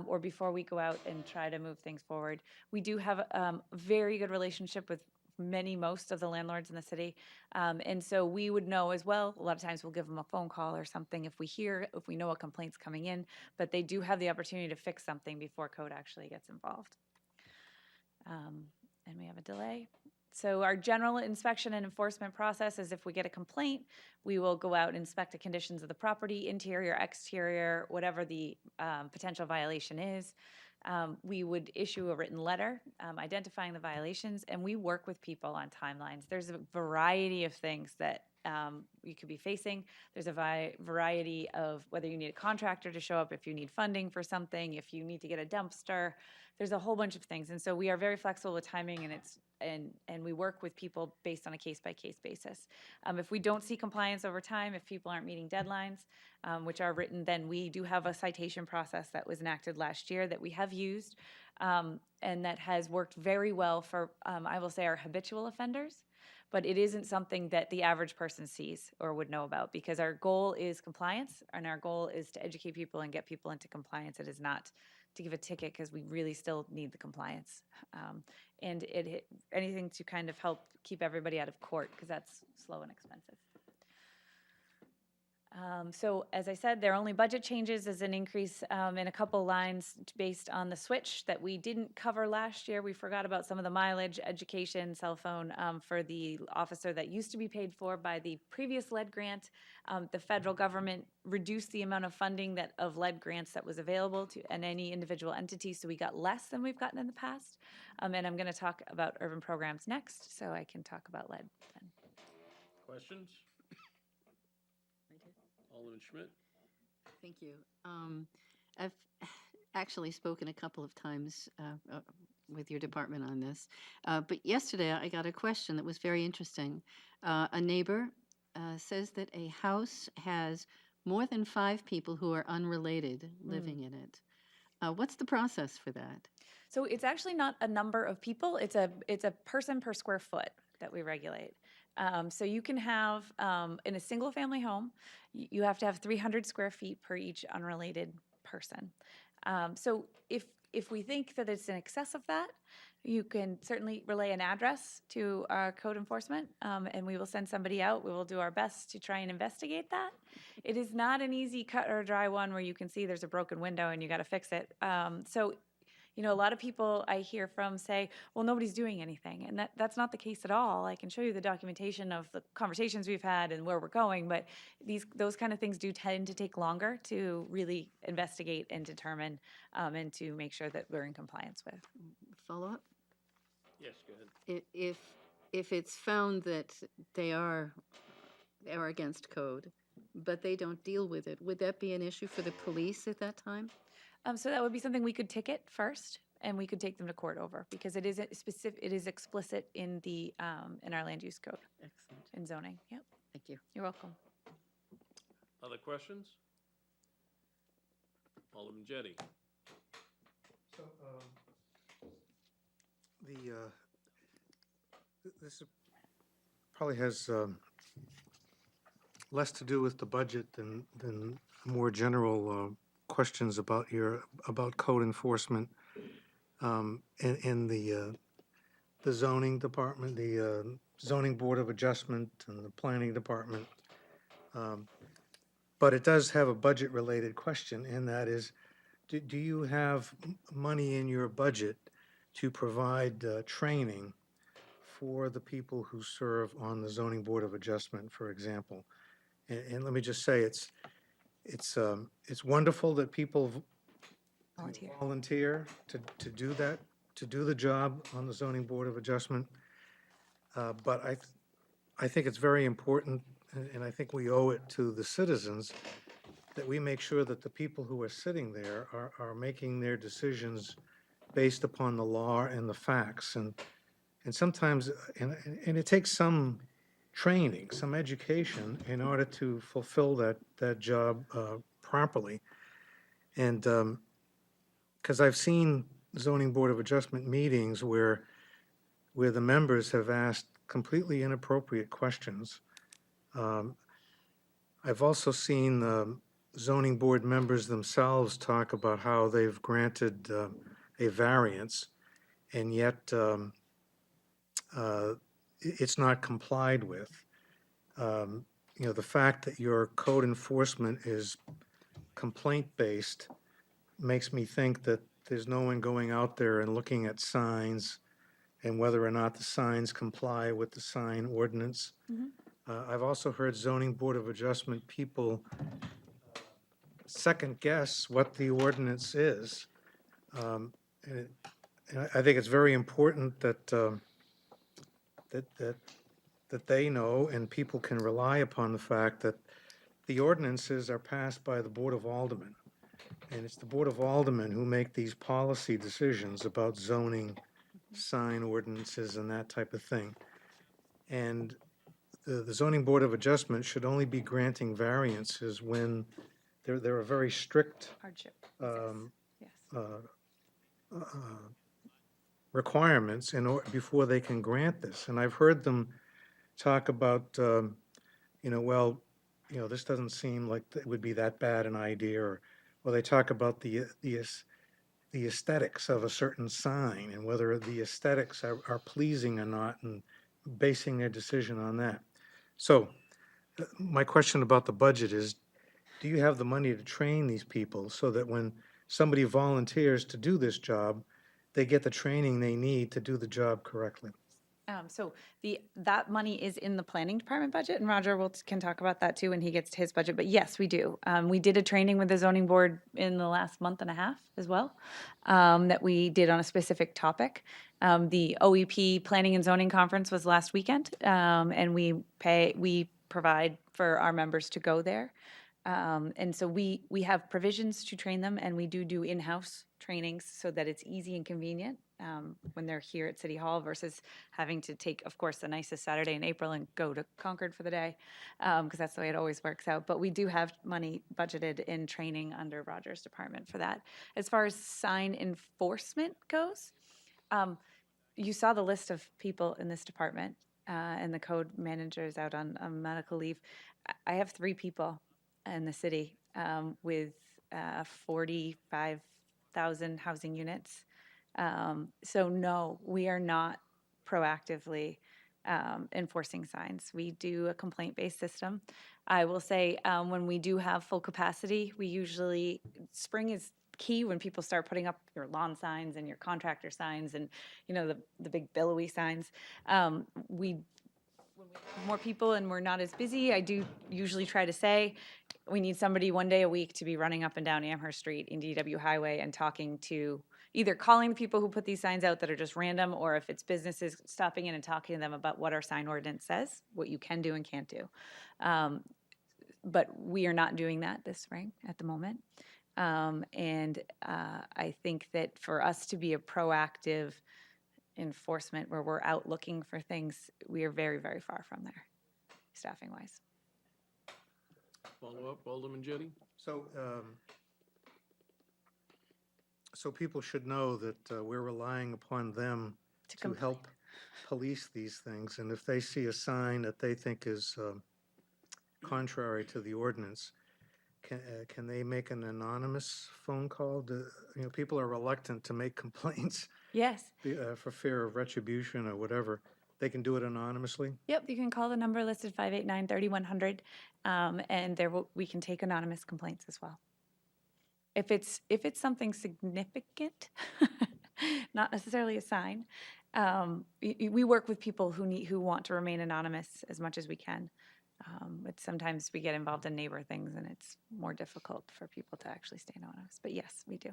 or before we go out and try to move things forward. We do have a very good relationship with most of the landlords in the city. And so we would know as well. A lot of times we'll give them a phone call or something if we know a complaint's coming in, but they do have the opportunity to fix something before code actually gets involved. And we have a delay. So our general inspection and enforcement process is if we get a complaint, we will go out and inspect the conditions of the property, interior, exterior, whatever the potential violation is. We would issue a written letter identifying the violations, and we work with people on timelines. There's a variety of things that you could be facing. There's a variety of whether you need a contractor to show up, if you need funding for something, if you need to get a dumpster. There's a whole bunch of things, and so we are very flexible with timing, and we work with people based on a case-by-case basis. If we don't see compliance over time, if people aren't meeting deadlines, which are written, then we do have a citation process that was enacted last year that we have used, and that has worked very well for, I will say, our habitual offenders. but it isn't something that the average person sees or would know about, because our goal is compliance and our goal is to educate people and get people into compliance. It is not to give a ticket, because we really still need the compliance. And anything to kind of help keep everybody out of court, because that's slow and expensive. So as I said, their only budget changes is an increase in a couple lines based on the switch that we didn't cover last year. We forgot about some of the mileage, education, cell phone for the officer that used to be paid for by the previous lead grant. The federal government reduced the amount of funding of lead grants that was available to any individual entity, so we got less than we've gotten in the past. And I'm going to talk about urban programs next, so I can talk about lead then. Questions? Alderman Schmidt? Thank you. I've actually spoken a couple of times with your department on this, but yesterday I got a question that was very interesting. A neighbor says that a house has more than 5 people who are unrelated living in it. What's the process for that? So it's actually not a number of people, it's a person per square foot that we regulate. So you can have, in a single family home, you have to have 300 square feet per each unrelated person. So if we think that it's in excess of that, you can certainly relay an address to our code enforcement, and we will send somebody out. We will do our best to try and investigate that. It is not an easy cut or dry one where you can see there's a broken window and you got to fix it. So you know, a lot of people I hear from say, well, nobody's doing anything. And that's not the case at all. I can show you the documentation of the conversations we've had and where we're going, but those kind of things do tend to take longer to really investigate and determine and to make sure that we're in compliance with. Follow up? Yes, go ahead. If it's found that they are against code, but they don't deal with it, would that be an issue for the police at that time? So that would be something we could ticket first, and we could take them to court over, because it is specific. It is explicit in the in our land use code. Excellent. In zoning. Yep. Thank you. You're welcome. Other questions? Alderman Jettie? So, this probably has less to do with the budget than more general questions about code enforcement in the zoning department, the zoning board of adjustment, and the planning department. But it does have a budget-related question, and that is, do you have money in your budget to provide training for the people who serve on the zoning board of adjustment, for example? And let me just say, it's wonderful that people volunteer to do that, to do the job on the zoning board of adjustment. But I think it's very important, and I think we owe it to the citizens, that we make sure that the people who are sitting there are making their decisions based upon the law and the facts. And sometimes, and it takes some training, some education in order to fulfill that job properly. And because I've seen zoning board of adjustment meetings where the members have asked completely inappropriate questions. I've also seen the zoning board members themselves talk about how they've granted a variance, and yet it's not complied with. You know, the fact that your code enforcement is complaint-based makes me think that there's no one going out there and looking at signs and whether or not the signs comply with the sign ordinance. I've also heard zoning board of adjustment people second guess what the ordinance is. And I think it's very important that that they know and people can rely upon the fact that the ordinances are passed by the Board of Aldermen. And it's the Board of Aldermen who make these policy decisions about zoning, sign ordinances, and that type of thing. And the zoning board of adjustment should only be granting variances when there are very strict Hardship. requirements before they can grant this. And I've heard them talk about, well, this doesn't seem like it would be that bad an idea, or, well, they talk about the aesthetics of a certain sign and whether the aesthetics are pleasing or not, and basing their decision on that. So my question about the budget is, do you have the money to train these people so that when somebody volunteers to do this job, they get the training they need to do the job correctly? So that money is in the planning department budget, and Roger can talk about that too when he gets to his budget. But yes, we do. We did a training with the zoning board in the last month and a half as well, that we did on a specific topic. The OEP Planning and Zoning Conference was last weekend, and we provide for our members to go there. And so we have provisions to train them, and we do in-house trainings so that it's easy and convenient when they're here at City Hall versus having to take, of course, the nicest Saturday in April and go to Concord for the day, because that's the way it always works out. But we do have money budgeted in training under Roger's department for that. As far as sign enforcement goes, you saw the list of people in this department, and the code manager is out on medical leave. I have 3 people in the city with 45,000 housing units. So no, we are not proactively enforcing signs. We do a complaint-based system. I will say when we do have full capacity, spring is key when people start putting up your lawn signs and your contractor signs and the big billowy signs. When we have more people and we're not as busy, I do usually try to say we need somebody one day a week to be running up and down Amherst Street in DW Highway and talking to, either calling the people who put these signs out that are just random, or if it's businesses, stopping in and talking to them about what our sign ordinance says, what you can do and can't do. But we are not doing that this spring at the moment. And I think that for us to be a proactive enforcement where we're out looking for things, we are very, very far from there, staffing-wise. Follow up, Alderman Jettie? So people should know that we're relying upon them to help police these things. And if they see a sign that they think is contrary to the ordinance, can they make an anonymous phone call? People are reluctant to make complaints. Yes. For fear of retribution or whatever. They can do it anonymously? Yep, you can call the number listed 589-3100, and we can take anonymous complaints as well. If it's something significant, not necessarily a sign, we work with people who want to remain anonymous as much as we can. But sometimes we get involved in neighbor things, and it's more difficult for people to actually stay anonymous. But yes, we do.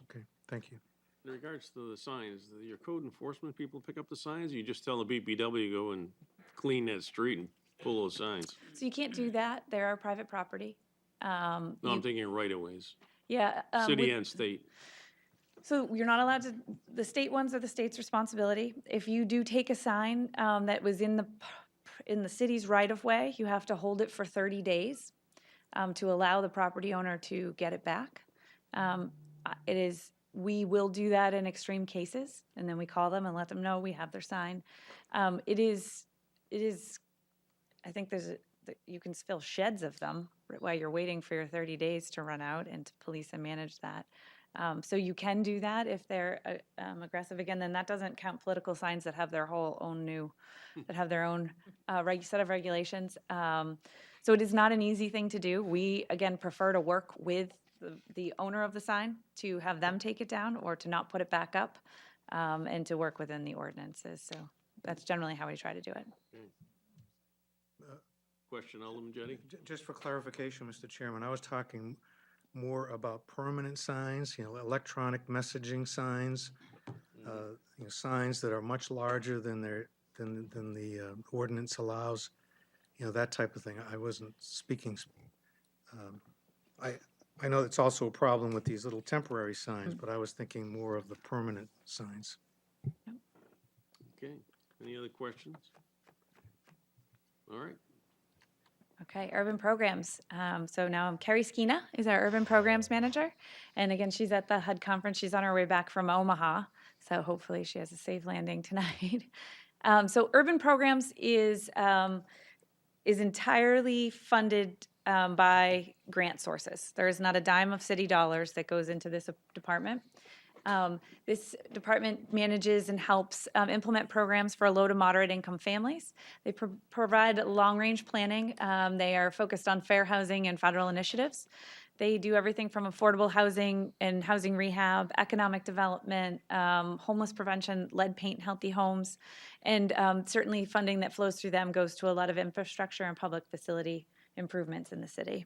Okay, thank you. In regards to the signs, do your code enforcement people pick up the signs, or you just tell the BPW go and clean that street and pull those signs? So you can't do that. They're our private property. No, I'm thinking right-of-ways, Yeah. city and state. So you're not allowed to, the state ones are the state's responsibility. If you do take a sign that was in the city's right-of-way, you have to hold it for 30 days to allow the property owner to get it back. We will do that in extreme cases, and then we call them and let them know we have their sign. It is. I think you can fill sheds of them while you're waiting for your 30 days to run out, and to police and manage that. So you can do that if they're aggressive. Again, then that doesn't count political signs that have their that have their own set of regulations. So it is not an easy thing to do. We, again, prefer to work with the owner of the sign to have them take it down or to not put it back up, and to work within the ordinances. So that's generally how we try to do it. Question, Alderman Jettie? Just for clarification, Mr. Chairman, I was talking more about permanent signs, electronic messaging signs, signs that are much larger than the ordinance allows, that type of thing. I wasn't speaking. I know it's also a problem with these little temporary signs, but I was thinking more of the permanent signs. Okay, any other questions? All right. Okay, urban programs. So now Carrie Skina is our urban programs manager. And again, she's at the HUD conference. She's on her way back from Omaha. So hopefully she has a safe landing tonight. So urban programs is entirely funded by grant sources. There is not a dime of city dollars that goes into this department. This department manages and helps implement programs for low to moderate income families. They provide long-range planning. They are focused on fair housing and federal initiatives. They do everything from affordable housing and housing rehab, economic development, homeless prevention, lead paint healthy homes, and certainly funding that flows through them goes to a lot of infrastructure and public facility improvements in the city.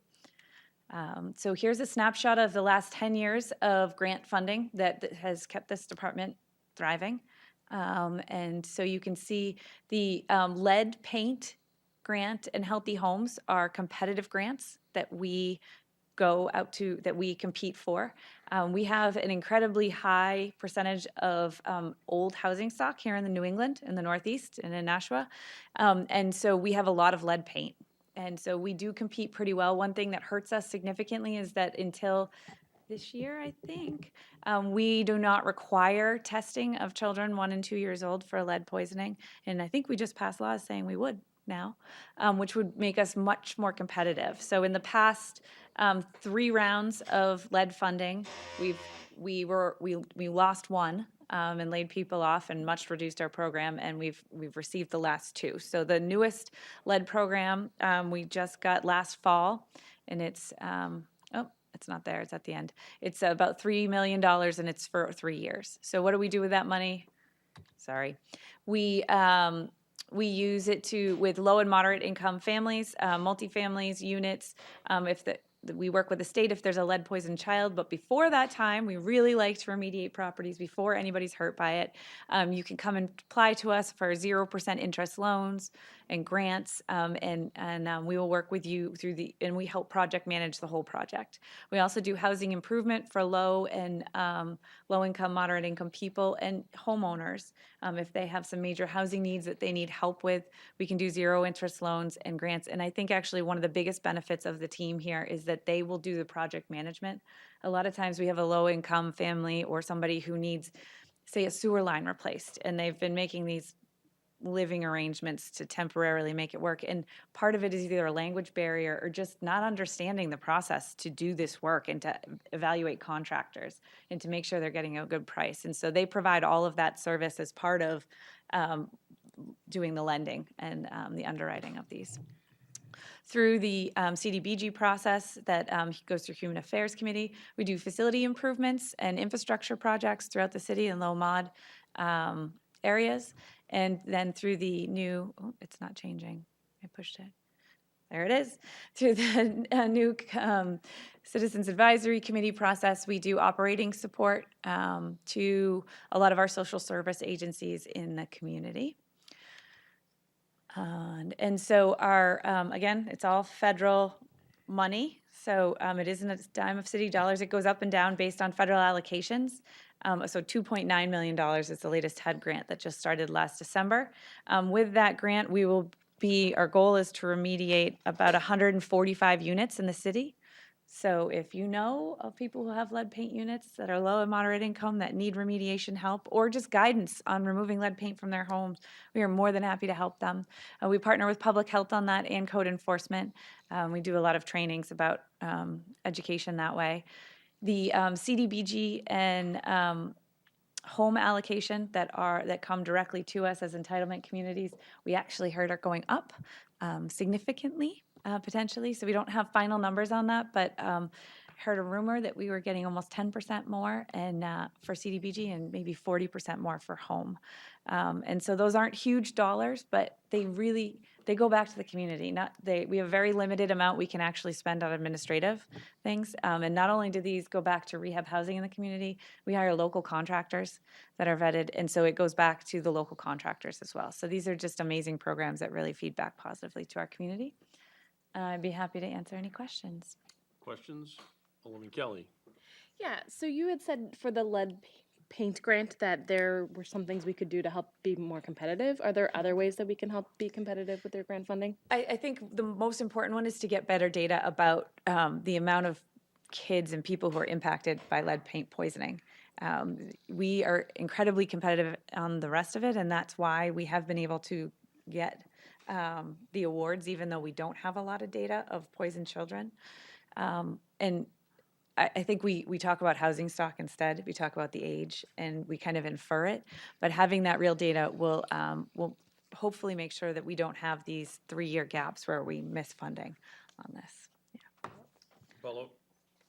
So here's a snapshot of the last 10 years of grant funding that has kept this department thriving. And so you can see the lead paint grant and healthy homes are competitive grants that we go out to, that we compete for. We have an incredibly high percentage of old housing stock here in the New England, in the Northeast, and in Nashua. And so we have a lot of lead paint. And so we do compete pretty well. One thing that hurts us significantly is that until this year, I think, we do not require testing of children 1 and 2 years old for lead poisoning. And I think we just passed laws saying we would now, which would make us much more competitive. So in the past 3 rounds of lead funding, we lost 1 and laid people off and much reduced our program, and we've received the last 2. So the newest lead program we just got last fall, and it's it's not there, it's at the end. It's about $3 million, and it's for 3 years. So what do we do with that money? Sorry. We use it with low and moderate income families, multifamilies, units. We work with the state if there's a lead poisoned child, but before that time, we really like to remediate properties before anybody's hurt by it. You can come and apply to us for 0% interest loans and grants, and we will work with you and we help project manage the whole project. We also do housing improvement for low and low income, moderate income people and homeowners. If they have some major housing needs that they need help with, we can do 0 interest loans and grants. And I think actually one of the biggest benefits of the team here is that they will do the project management. A lot of times we have a low income family or somebody who needs, say, a sewer line replaced, and they've been making these living arrangements to temporarily make it work. And part of it is either a language barrier or just not understanding the process to do this work and to evaluate contractors and to make sure they're getting a good price. And so they provide all of that service as part of doing the lending and the underwriting of these. Through the CDBG process that goes through Human Affairs Committee, we do facility improvements and infrastructure projects throughout the city in low mod areas. And then through the new, it's not changing, I pushed it. There it is. Through the new Citizens Advisory Committee process, we do operating support to a lot of our social service agencies in the community. And so our, again, it's all federal money. So it isn't a dime of city dollars. It goes up and down based on federal allocations. So $2.9 million is the latest HUD grant that just started last December. With that grant, our goal is to remediate about 145 units in the city. So if you know of people who have lead paint units that are low and moderate income that need remediation help or just guidance on removing lead paint from their homes, we are more than happy to help them. We partner with public health on that and code enforcement. We do a lot of trainings about education that way. The CDBG and home allocation that come directly to us as entitlement communities, we actually heard are going up significantly. Potentially, so we don't have final numbers on that, but heard a rumor that we were getting almost 10% more for CDBG and maybe 40% more for home. And so those aren't huge dollars, but they go back to the community. We have a very limited amount we can actually spend on administrative things. And not only do these go back to rehab housing in the community, we hire local contractors that are vetted, and so it goes back to the local contractors as well. So these are just amazing programs that really feed back positively to our community. I'd be happy to answer any questions. Questions? Alderman Kelly. Yeah, so you had said for the lead paint grant that there were some things we could do to help be more competitive. Are there other ways that we can help be competitive with their grant funding? I think the most important one is to get better data about the amount of kids and people who are impacted by lead paint poisoning. We are incredibly competitive on the rest of it, and that's why we have been able to get the awards, even though we don't have a lot of data of poisoned children. And I think we talk about housing stock instead. We talk about the age, and we kind of infer it. But having that real data will hopefully make sure that we don't have these 3-year gaps where we miss funding on this. Follow.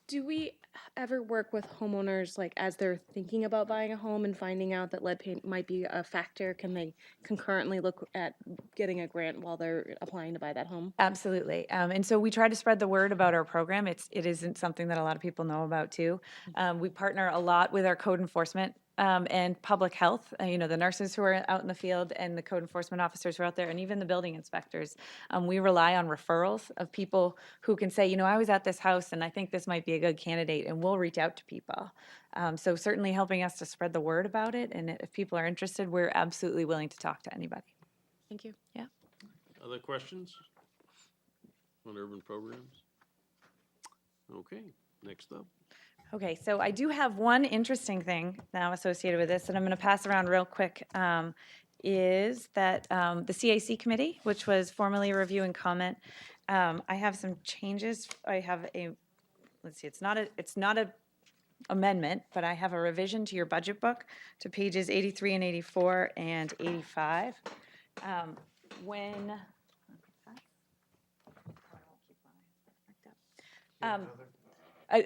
Do we ever work with homeowners, like as they're thinking about buying a home and finding out that lead paint might be a factor? Can they concurrently look at getting a grant while they're applying to buy that home? Absolutely. And so we try to spread the word about our program. It isn't something that a lot of people know about too. We partner a lot with our code enforcement and public health, the nurses who are out in the field and the code enforcement officers who are out there, and even the building inspectors. We rely on referrals of people who can say, I was at this house and I think this might be a good candidate, and we'll reach out to people. So certainly helping us to spread the word about it, and if people are interested, we're absolutely willing to talk to anybody. Thank you. Yeah. Other questions on urban programs? Okay, next up. Okay, so I do have one interesting thing now associated with this, and I'm going to pass around real quick, is that the CAC committee, which was formerly a review and comment, I have some changes. I have let's see, it's not a amendment, but I have a revision to your budget book to pages 83 and 84 and 85.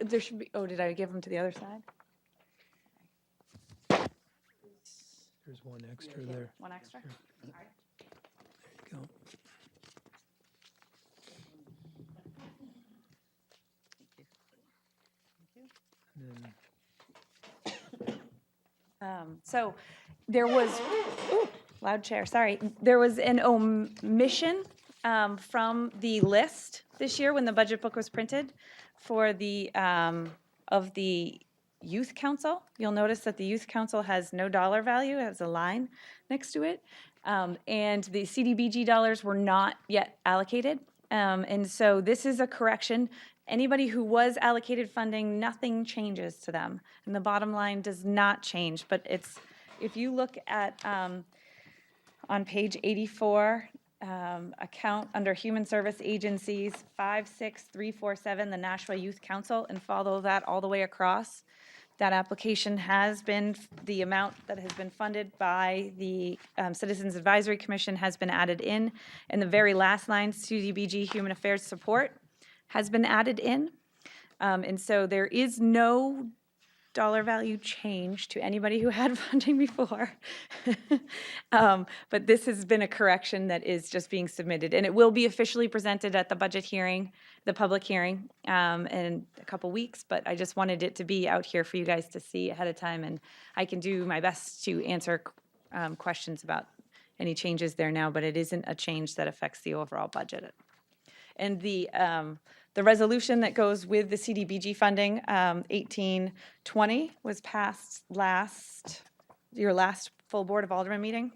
There should be, did I give them to the other side? There's one extra there. One extra? Sorry. There you go. So there was, loud chair, sorry. There was an omission from the list this year when the budget book was printed for the, of the youth council. You'll notice that the youth council has no dollar value, it has a line next to it. And the CDBG dollars were not yet allocated. And so this is a correction. Anybody who was allocated funding, nothing changes to them. And the bottom line does not change, but if you look at, on page 84, account under Human Service Agencies 56347, the Nashua Youth Council, and follow that all the way across. That application has been, the amount that has been funded by the Citizens Advisory Commission has been added in. And the very last line, CDBG Human Affairs Support, has been added in. And so there is no dollar value change to anybody who had funding before. But this has been a correction that is just being submitted, and it will be officially presented at the budget hearing, the public hearing, in a couple weeks, but I just wanted it to be out here for you guys to see ahead of time, and I can do my best to answer questions about any changes there now, but it isn't a change that affects the overall budget. And the resolution that goes with the CDBG funding, 1820, was passed your last full Board of Aldermen meeting,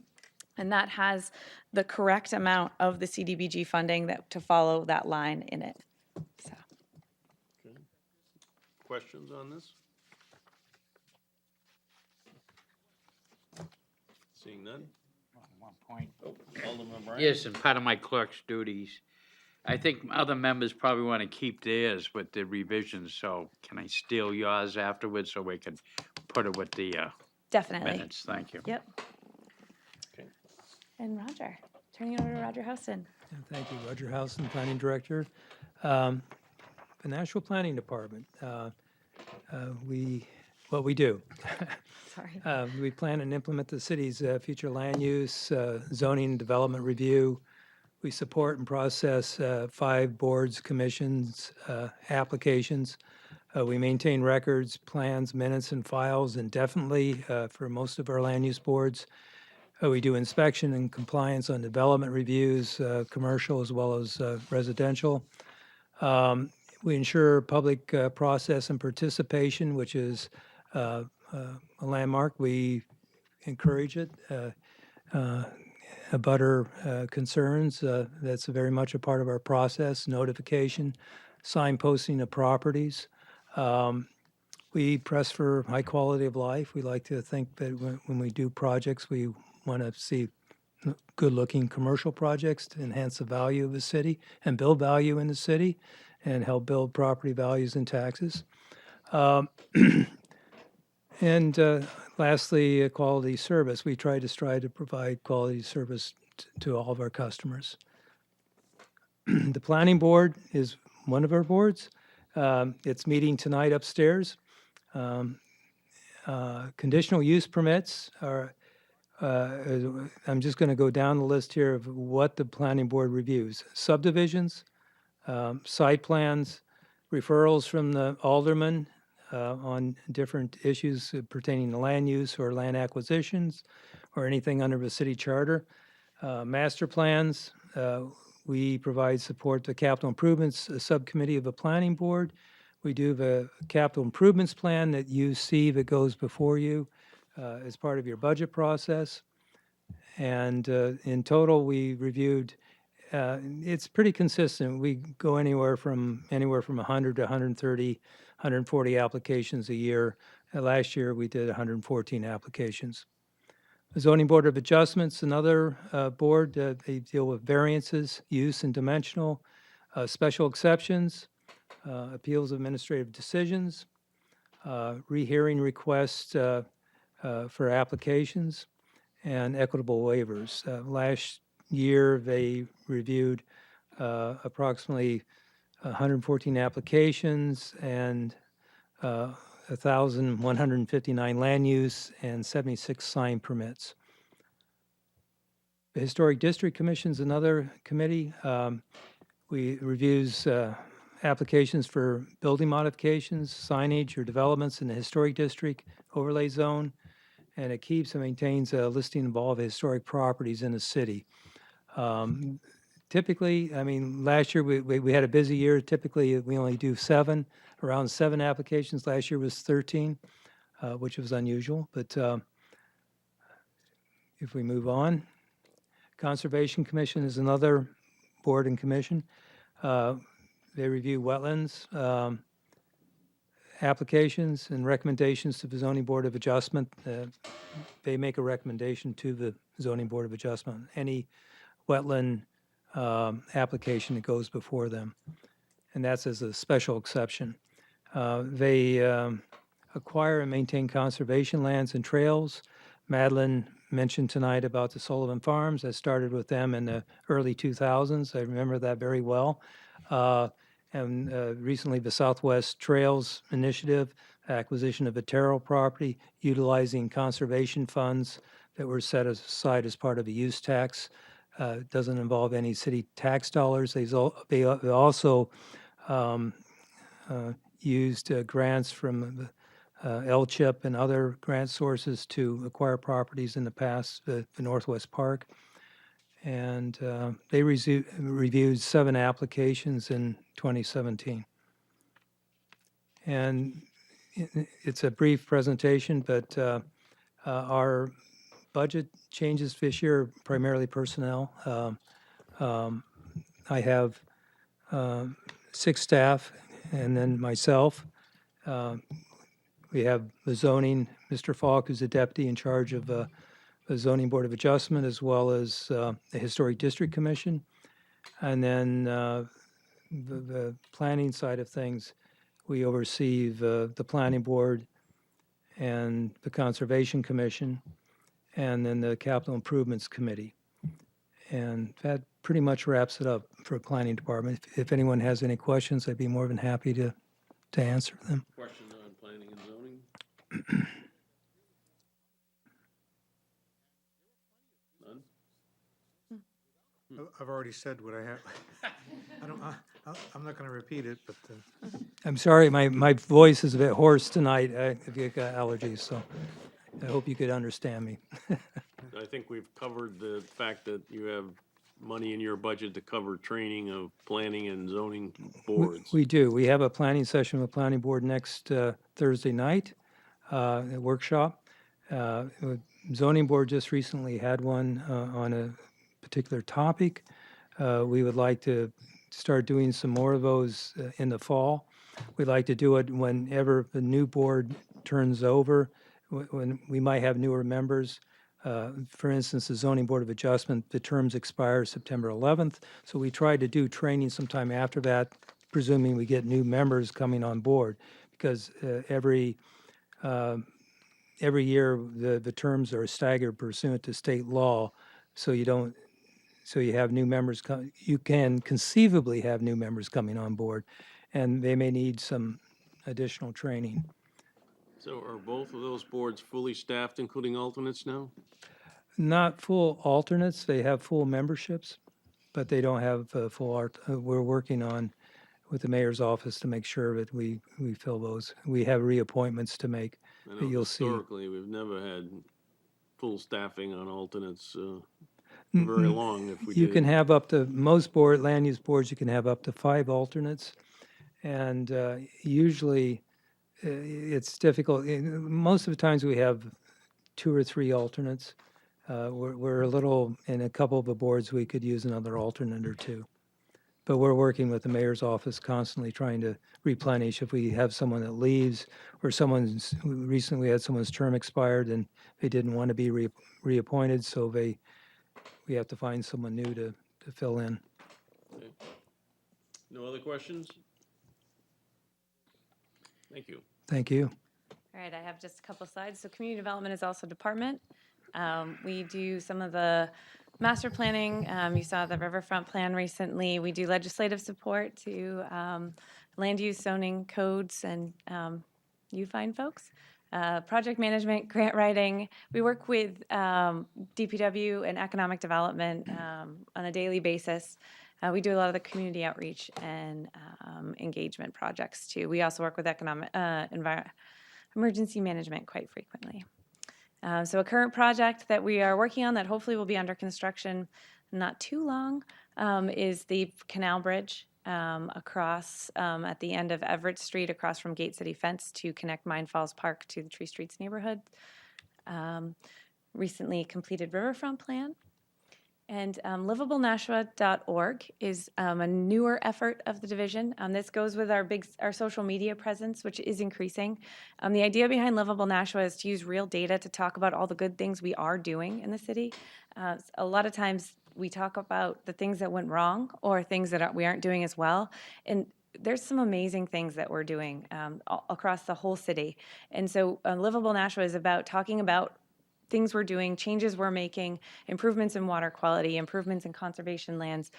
and that has the correct amount of the CDBG funding to follow that line in it. So. Okay. Questions on this? Seeing none? One point. Alderman Bryan? Yes, and part of my clerk's duties, I think other members probably want to keep theirs with the revisions, so can I steal yours afterwards so we can put it with the Definitely. minutes? Thank you. Yep. Okay. And Roger, turning it over to Roger Houston. Yeah, thank you, Roger Houston, Planning Director. The Nashua Planning Department, what we do. Sorry. We plan and implement the city's future land use, zoning, and development review. We support and process 5 boards, commissions, applications. We maintain records, plans, minutes, and files indefinitely for most of our land use boards. We do inspection and compliance on development reviews, commercial as well as residential. We ensure public process and participation, which is a landmark. We encourage it. Abutter concerns, that's very much a part of our process, notification, signposting of properties. We press for high quality of life. We like to think that when we do projects, we want to see good-looking commercial projects to enhance the value of the city and build value in the city and help build property values and taxes. And lastly, quality service. We try to strive to provide quality service to all of our customers. The planning board is one of our boards. It's meeting tonight upstairs. Conditional use permits are, I'm just going to go down the list here of what the planning board reviews. Subdivisions, site plans, referrals from the alderman on different issues pertaining to land use or land acquisitions or anything under the city charter. Master plans, we provide support to capital improvements subcommittee of the planning board. We do the capital improvements plan that you see that goes before you as part of your budget process. And in total, we reviewed, it's pretty consistent. We go anywhere from 100 to 130, 140 applications a year. Last year, we did 114 applications. The Zoning Board of Adjustments, another board, they deal with variances, use and dimensional, special exceptions, appeals of administrative decisions, rehearing requests for applications, and equitable waivers. Last year, they reviewed approximately 114 applications and 1,159 land use and 76 sign permits. The Historic District Commission is another committee. We reviews applications for building modifications, signage, or developments in the historic district overlay zone, and it keeps and maintains a listing of all the historic properties in the city. Typically, I mean, last year we had a busy year. Typically, we only do around seven applications. Last year was 13, which was unusual. But if we move on, Conservation Commission is another board and commission. They review wetlands applications and recommendations to the Zoning Board of Adjustment. They make a recommendation to the Zoning Board of Adjustment. Any wetland application that goes before them, and that's as a special exception. They acquire and maintain conservation lands and trails. Madeline mentioned tonight about the Sullivan Farms. I started with them in the early 2000s. I remember that very well. And recently the Southwest Trails Initiative, acquisition of a Terrell property, utilizing conservation funds that were set aside as part of a use tax. Doesn't involve any city tax dollars. They also used grants from the LCHIP and other grant sources to acquire properties in the past, the Northwest Park. And they reviewed 7 applications in 2017. And it's a brief presentation, but our budget changes this year, primarily personnel. I have 6 staff and then myself. We have the zoning, Mr. Falk, who's a deputy in charge of the Zoning Board of Adjustment, as well as the Historic District Commission. And then the planning side of things, we oversee the Planning Board and the Conservation Commission, and then the Capital Improvements Committee. And that pretty much wraps it up for Planning Department. If anyone has any questions, I'd be more than happy to answer them. Questions on planning and zoning? None? I've already said what I have. I'm not going to repeat it, but I'm sorry, my voice is a bit hoarse tonight. I've got allergies, so I hope you could understand me. I think we've covered the fact that you have money in your budget to cover training of planning and zoning boards. We do. We have a planning session with the Planning Board next Thursday night, a workshop. Zoning Board just recently had one on a particular topic. We would like to start doing some more of those in the fall. We like to do it whenever the new board turns over, when we might have newer members. For instance, the Zoning Board of Adjustment, the terms expire September 11th, so we try to do training sometime after that, presuming we get new members coming on board, because every year the terms are staggered pursuant to state law, so you have new members you can conceivably have new members coming on board, and they may need some additional training. So are both of those boards fully staffed, including alternates now? Not full alternates, they have full memberships, but they don't have we're working on with the mayor's office to make sure that we fill those. We have reappointments to make I that know you'll see. historically, we've never had full staffing on alternates very long if we You did. can have up to, land use boards, you can have up to 5 alternates. And usually it's difficult. Most of the times we have 2 or 3 alternates. We're a little, in a couple of the boards, we could use another alternate or 2. But we're working with the mayor's office constantly trying to replenish if we have someone that leaves or recently we had someone's term expired and they didn't want to be reappointed, so we have to find someone new to fill in. Okay. No other questions? Thank you. Thank you. All right, I have just a couple slides. So community development is also a department. We do some of the master planning. You saw the riverfront plan recently. We do legislative support to land use zoning codes and you find folks. Project management, grant writing. We work with DPW and economic development on a daily basis. We do a lot of the community outreach and engagement projects too. We also work with emergency management quite frequently. So a current project that we are working on that hopefully will be under construction not too long is the canal bridge across at the end of Everett Street across from Gate City Fence to connect Mine Falls Park to the Tree Streets neighborhood. Recently completed riverfront plan. And livablnashua.org is a newer effort of the division. This goes with our social media presence, which is increasing. The idea behind Livable Nashua is to use real data to talk about all the good things we are doing in the city. A lot of times we talk about the things that went wrong or things that we aren't doing as well. And there's some amazing things that we're doing across the whole city. And so Livable Nashua is about talking about things we're doing, changes we're making, improvements in water quality, improvements in conservation lands,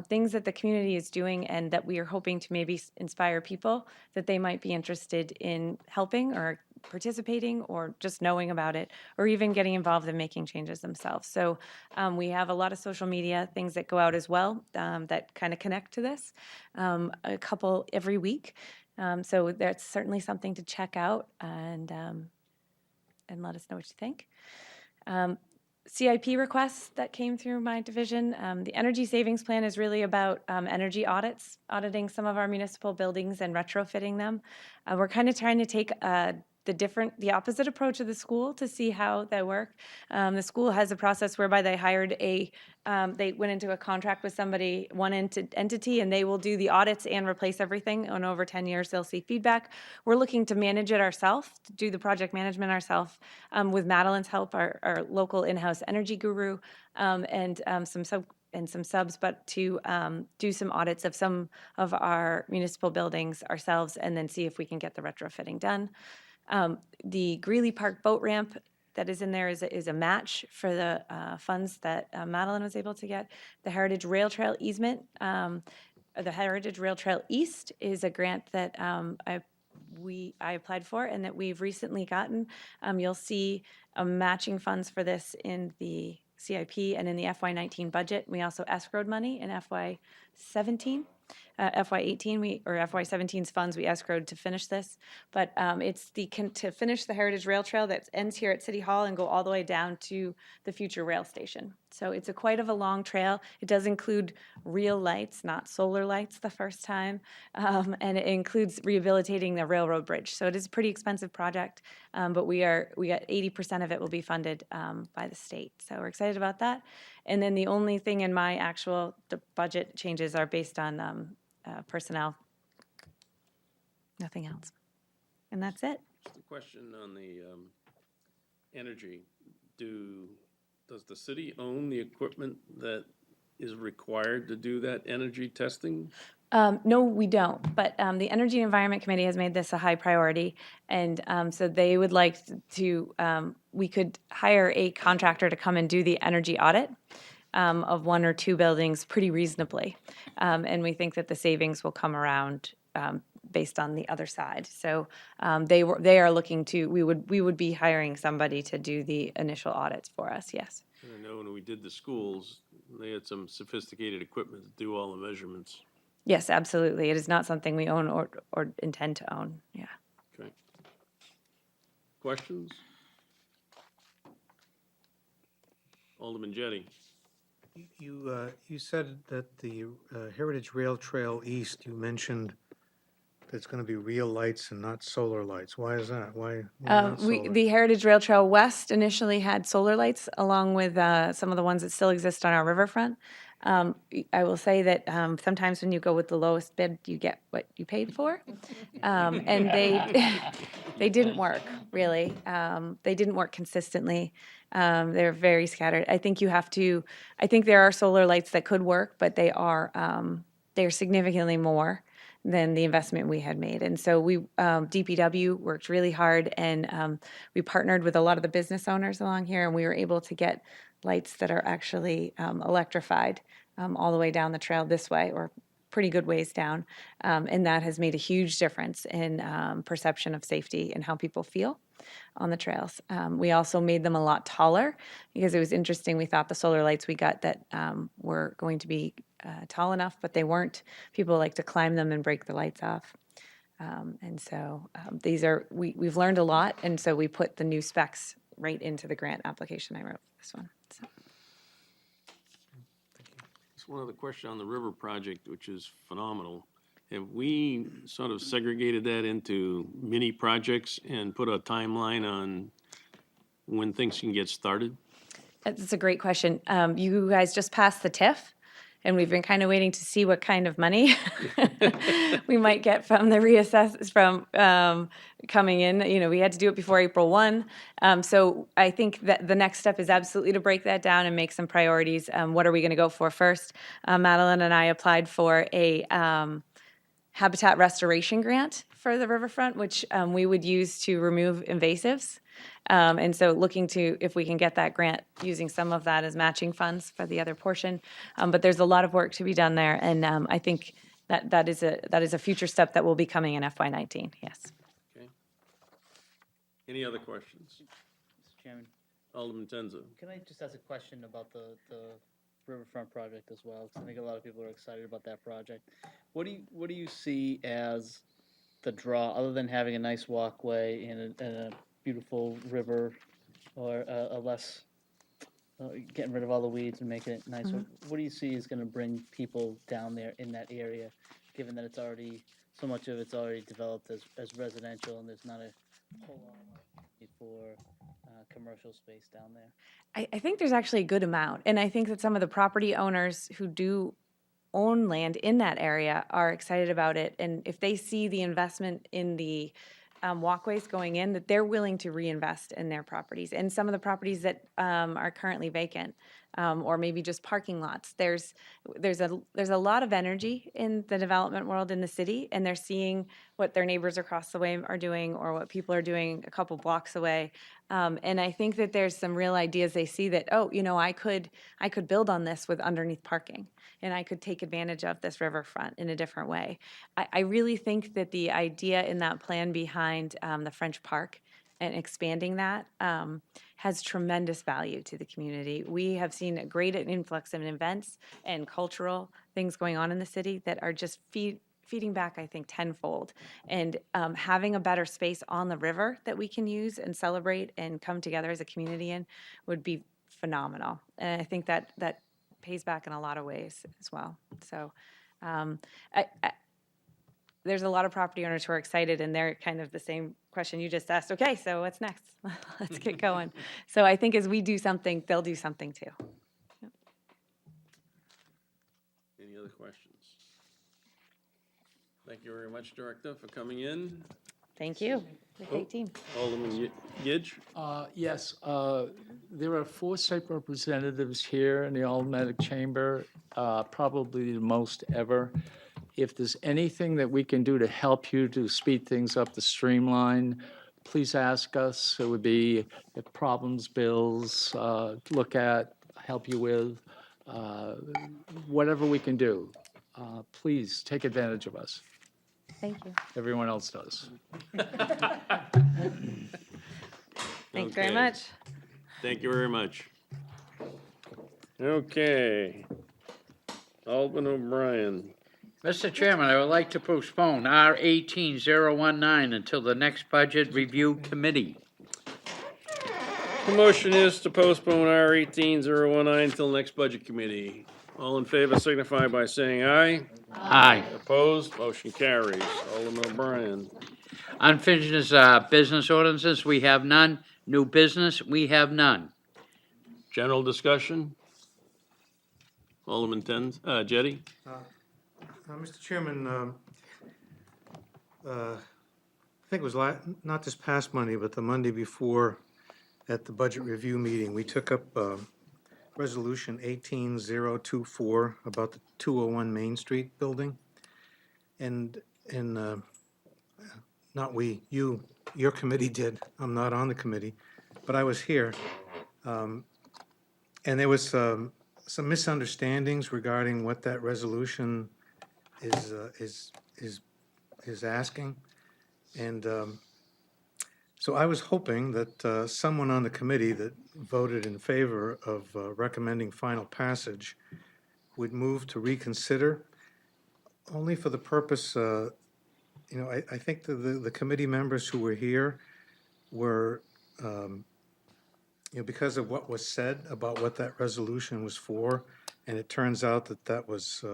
things that the community is doing and that we are hoping to maybe inspire people that they might be interested in helping or participating or just knowing about it or even getting involved in making changes themselves. So we have a lot of social media things that go out as well that kind of connect to this, a couple every week. So that's certainly something to check out and let us know what you think. CIP requests that came through my division. The energy savings plan is really about energy audits, auditing some of our municipal buildings and retrofitting them. We're kind of trying to take the opposite approach of the school to see how they work. The school has a process whereby they hired they went into a contract with one entity, and they will do the audits and replace everything. And over 10 years, they'll see feedback. We're looking to manage it ourselves, to do the project management ourselves, with Madeline's help, our local in-house energy guru, and some subs, but to do some audits of some of our municipal buildings ourselves, and then see if we can get the retrofitting done. The Greeley Park boat ramp that is in there is a match for the funds that Madeline was able to get. The Heritage Rail Trail easement, the Heritage Rail Trail East is a grant that I applied for and that we've recently gotten. You'll see matching funds for this in the CIP and in the FY19 budget. We also escrowed money in FY17. FY18 or FY17's funds we escrowed to finish this, but it's to finish the Heritage Rail Trail that ends here at City Hall and go all the way down to the future rail station. So it's quite of a long trail. It does include real lights, not solar lights the first time, and it includes rehabilitating the railroad bridge. So it is a pretty expensive project, but we got 80% of it will be funded by the state. So we're excited about that. And then the only thing in my the budget changes are based on personnel nothing else. And that's it. Just a question on the energy. Does the city own the equipment that is required to do that energy testing? No, we don't, but the Energy and Environment Committee has made this a high priority, and so they would like to, we could hire a contractor to come and do the energy audit of 1 or 2 buildings pretty reasonably, and we think that the savings will come around based on the other side. So they are looking to, we would be hiring somebody to do the initial audits for us, yes. I know when we did the schools, they had some sophisticated equipment to do all the measurements. Yes, absolutely. It is not something we own or intend to own, yeah. Okay. Questions? Alderman Jettie. You said that the Heritage Rail Trail East, you mentioned that it's going to be real lights and not solar lights. Why is that? Why not solar? The Heritage Rail Trail West initially had solar lights along with some of the ones that still exist on our riverfront. I will say that sometimes when you go with the lowest bid, you get what you paid for. And they didn't work, really. They didn't work consistently. They're very scattered. I think there are solar lights that could work, but they're significantly more than the investment we had made. And so DPW worked really hard, and we partnered with a lot of the business owners along here, and we were able to get lights that are actually electrified all the way down the trail this way, or pretty good ways down. And that has made a huge difference in perception of safety and how people feel on the trails. We also made them a lot taller because it was interesting. We thought the solar lights we got that were going to be tall enough, but they weren't. People like to climb them and break the lights off. And so we've learned a lot, and so we put the new specs right into the grant application I wrote for this one. So. Just one other question on the river project, which is phenomenal. Have we sort of segregated that into mini projects and put a timeline on when things can get started? That's a great question. You guys just passed the TIF, and we've been kind of waiting to see what kind of money we might get from coming in. You know, we had to do it before April 1. So I think that the next step is absolutely to break that down and make some priorities. What are we going to go for first? Madeline and I applied for a habitat restoration grant for the riverfront, which we would use to remove invasives. And so looking to if we can get that grant, using some of that as matching funds for the other portion. But there's a lot of work to be done there, and I think that is a future step that will be coming in FY19. Yes. Okay. Any other questions? Mr. Chairman, Alderman Tenza. can I just ask a question about the riverfront project as well? 'Cause I think a lot of people are excited about that project. What do you see as the draw, other than having a nice walkway and a beautiful river, or a less getting rid of all the weeds and making it nicer? What do you see is going to bring people down there in that area, given that it's already so much of it's already developed as residential, and there's not a whole lot of need for commercial space down there? I think there's actually a good amount, and I think that some of the property owners who do own land in that area are excited about it, and if they see the investment in the walkways going in, that they're willing to reinvest in their properties. And some of the properties that are currently vacant, or maybe just parking lots, there's a lot of energy in the development world in the city, and they're seeing what their neighbors across the way are doing, or what people are doing a couple blocks away. And I think that there's some real ideas they see that, oh, you know, I could build on this with underneath parking, and I could take advantage of this riverfront in a different way. I really think that the idea in that plan behind the French Park and expanding that has tremendous value to the community. We have seen a great influx of events and cultural things going on in the city that are just feeding back, I think, tenfold. And having a better space on the river that we can use and celebrate and come together as a community in would be phenomenal. And I think that pays back in a lot of ways as well. So there's a lot of property owners who are excited, and they're kind of the same question you just asked. Okay, so what's next? Let's get going. So I think as we do something, they'll do something too. Yep. Any other questions? Thank you very much, Director, for coming in. Thank you. Great team. Alderman Gidge? Yes, there are 4 state representatives here in the Aldermanic Chamber, probably the most ever. If there's anything that we can do to help you to speed things up, to streamline, please ask us. It would be problems, bills, look at, help you with, whatever we can do. Please take advantage of us. Thank you. Everyone else does. Thanks very Okay. much. Thank you very much. Okay. Alderman O'Brien. Mr. Chairman, I would like to postpone R 18019 until the next Budget Review Committee. The motion is to postpone R 18019 until next budget committee. All in favor signify by saying aye. Aye. Opposed? Motion carries. Alderman O'Brien. Unfinished business ordinances, we have none. New business, we have none. General discussion? Alderman Jettie? Mr. Chairman, I think it was not this past Monday, but the Monday before, at the budget review meeting, we took up Resolution 18024 about the 201 Main Street building. And not we, your committee did. I'm not on the committee, but I was here. And there was some misunderstandings regarding what that resolution is asking. And so I was hoping that someone on the committee that voted in favor of recommending final passage would move to reconsider, only for the purpose, I think the committee members who were here were, because of what was said about what that resolution was for, and it turns out that that was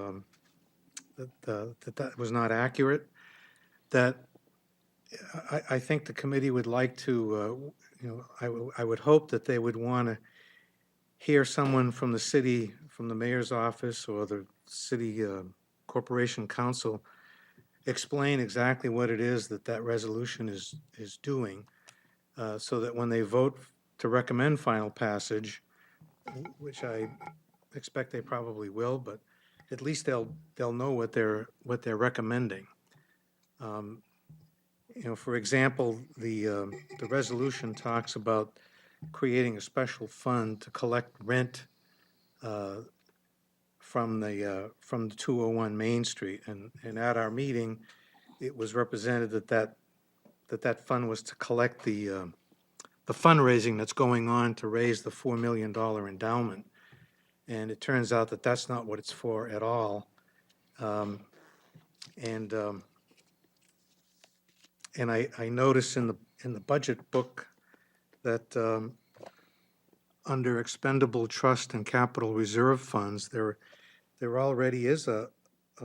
not accurate, that I think the committee would like to, I would hope that they would want to hear someone from the city, from the mayor's office or the city corporation council explain exactly what it is that resolution is doing, so that when they vote to recommend final passage, which I expect they probably will, but at least they'll know what they're recommending. For example, the resolution talks about creating a special fund to collect rent from the 201 Main Street, and at our meeting, it was represented that fund was to collect the fundraising that's going on to raise the $4 million endowment, and it turns out that that's not what it's for at all. And I noticed in the budget book that under expendable trust and capital reserve funds, there already is a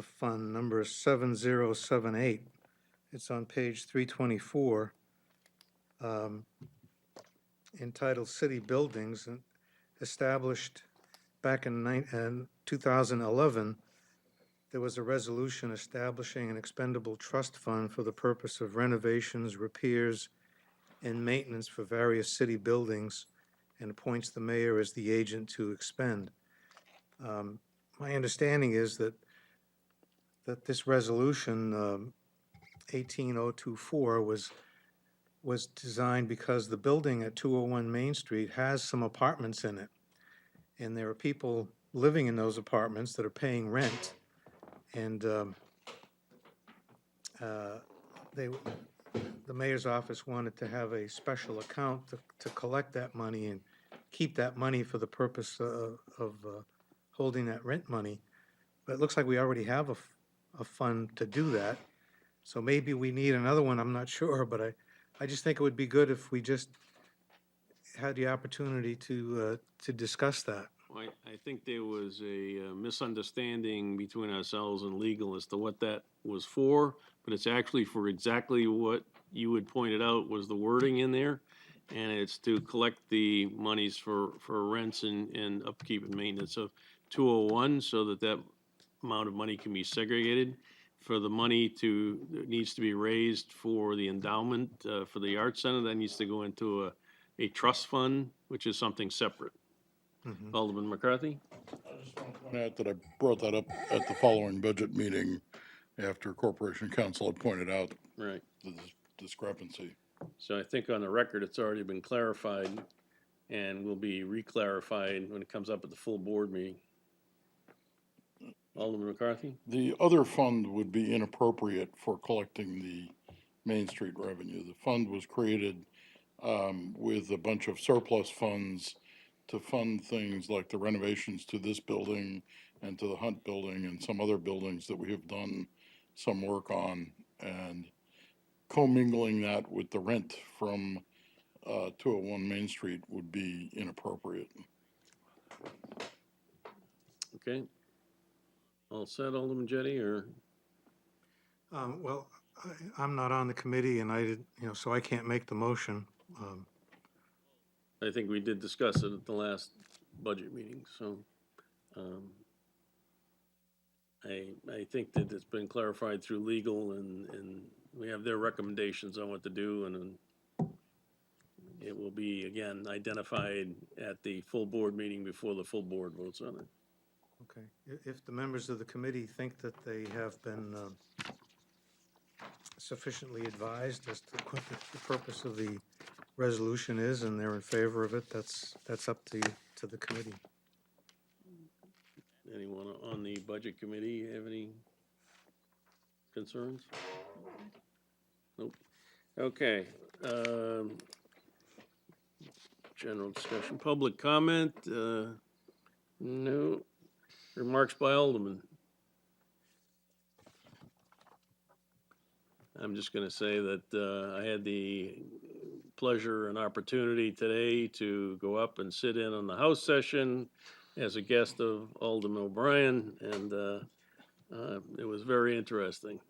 fund number 7078. It's on page 324, entitled City Buildings, and established back in 2011. There was a resolution establishing an expendable trust fund for the purpose of renovations, repairs, and maintenance for various city buildings, and appoints the mayor as the agent to expend. My understanding is that this resolution, 18024, was designed because the building at 201 Main Street has some apartments in it, and there are people living in those apartments that are paying rent. And the mayor's office wanted to have a special account to collect that money and keep that money for the purpose of holding that rent money. But it looks like we already have a fund to do that. So maybe we need another one, I'm not sure, but I just think it would be good if we just had the opportunity to discuss that. I think there was a misunderstanding between ourselves and legal as to what that was for, but it's actually for exactly what you had pointed out was the wording in there. And it's to collect the monies for rents and upkeep and maintenance of 201 so that amount of money can be segregated. for the money that needs to be raised for the endowment, for the Arts Center, that needs to go into a trust fund, which is something separate. Alderman McCarthy? That I brought that up at the following budget meeting after Corporation Council had pointed out Right. the discrepancy. So I think on the record, it's already been clarified and will be re-clarified when it comes up at the full board meeting. Alderman McCarthy? The other fund would be inappropriate for collecting the Main Street revenue. The fund was created with a bunch of surplus funds to fund things like the renovations to this building and to the Hunt building and some other buildings that we have done some work on. And commingling that with the rent from 201 Main Street would be inappropriate. Okay. All set, Alderman Jettie, or? Well, I'm not on the committee and I did, so I can't make the motion. I think we did discuss it at the last budget meeting, so I think that it's been clarified through legal and we have their recommendations on what to do, and it will be, again, identified at the full board meeting before the full board votes on it. Okay. If the members of the committee think that they have been sufficiently advised as to what the purpose of the resolution is and they're in favor of it, that's up to the committee. Anyone on the budget committee have any concerns? Nope. Okay. General discussion, public comment, no. Remarks by Alderman. I'm just going to say that I had the pleasure and opportunity today to go up and sit in on the House session as a guest of Alderman O'Brien, and it was very interesting.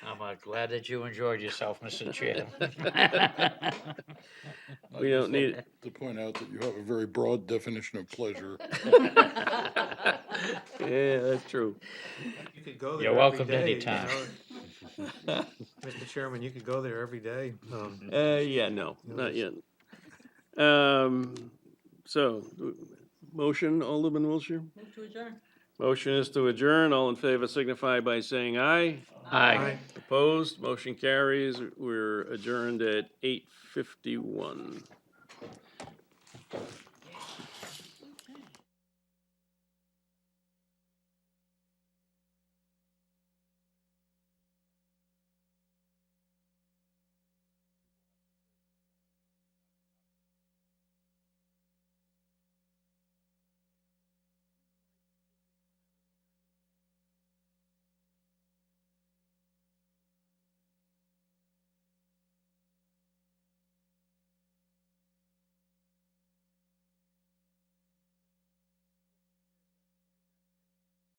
I'm glad that you enjoyed yourself, Mr. Chair. We don't need it. To point out that you have a very broad definition of pleasure. Yeah, that's true. You could go there You're every welcome day, anytime. Mr. Chairman, you could go there every day. Yeah, no, not yet. So, motion, Alderman Wiltshire? Move to adjourn. Motion is to adjourn. All in favor signify by saying aye. Aye. Opposed? Motion carries. We're adjourned at 8:51.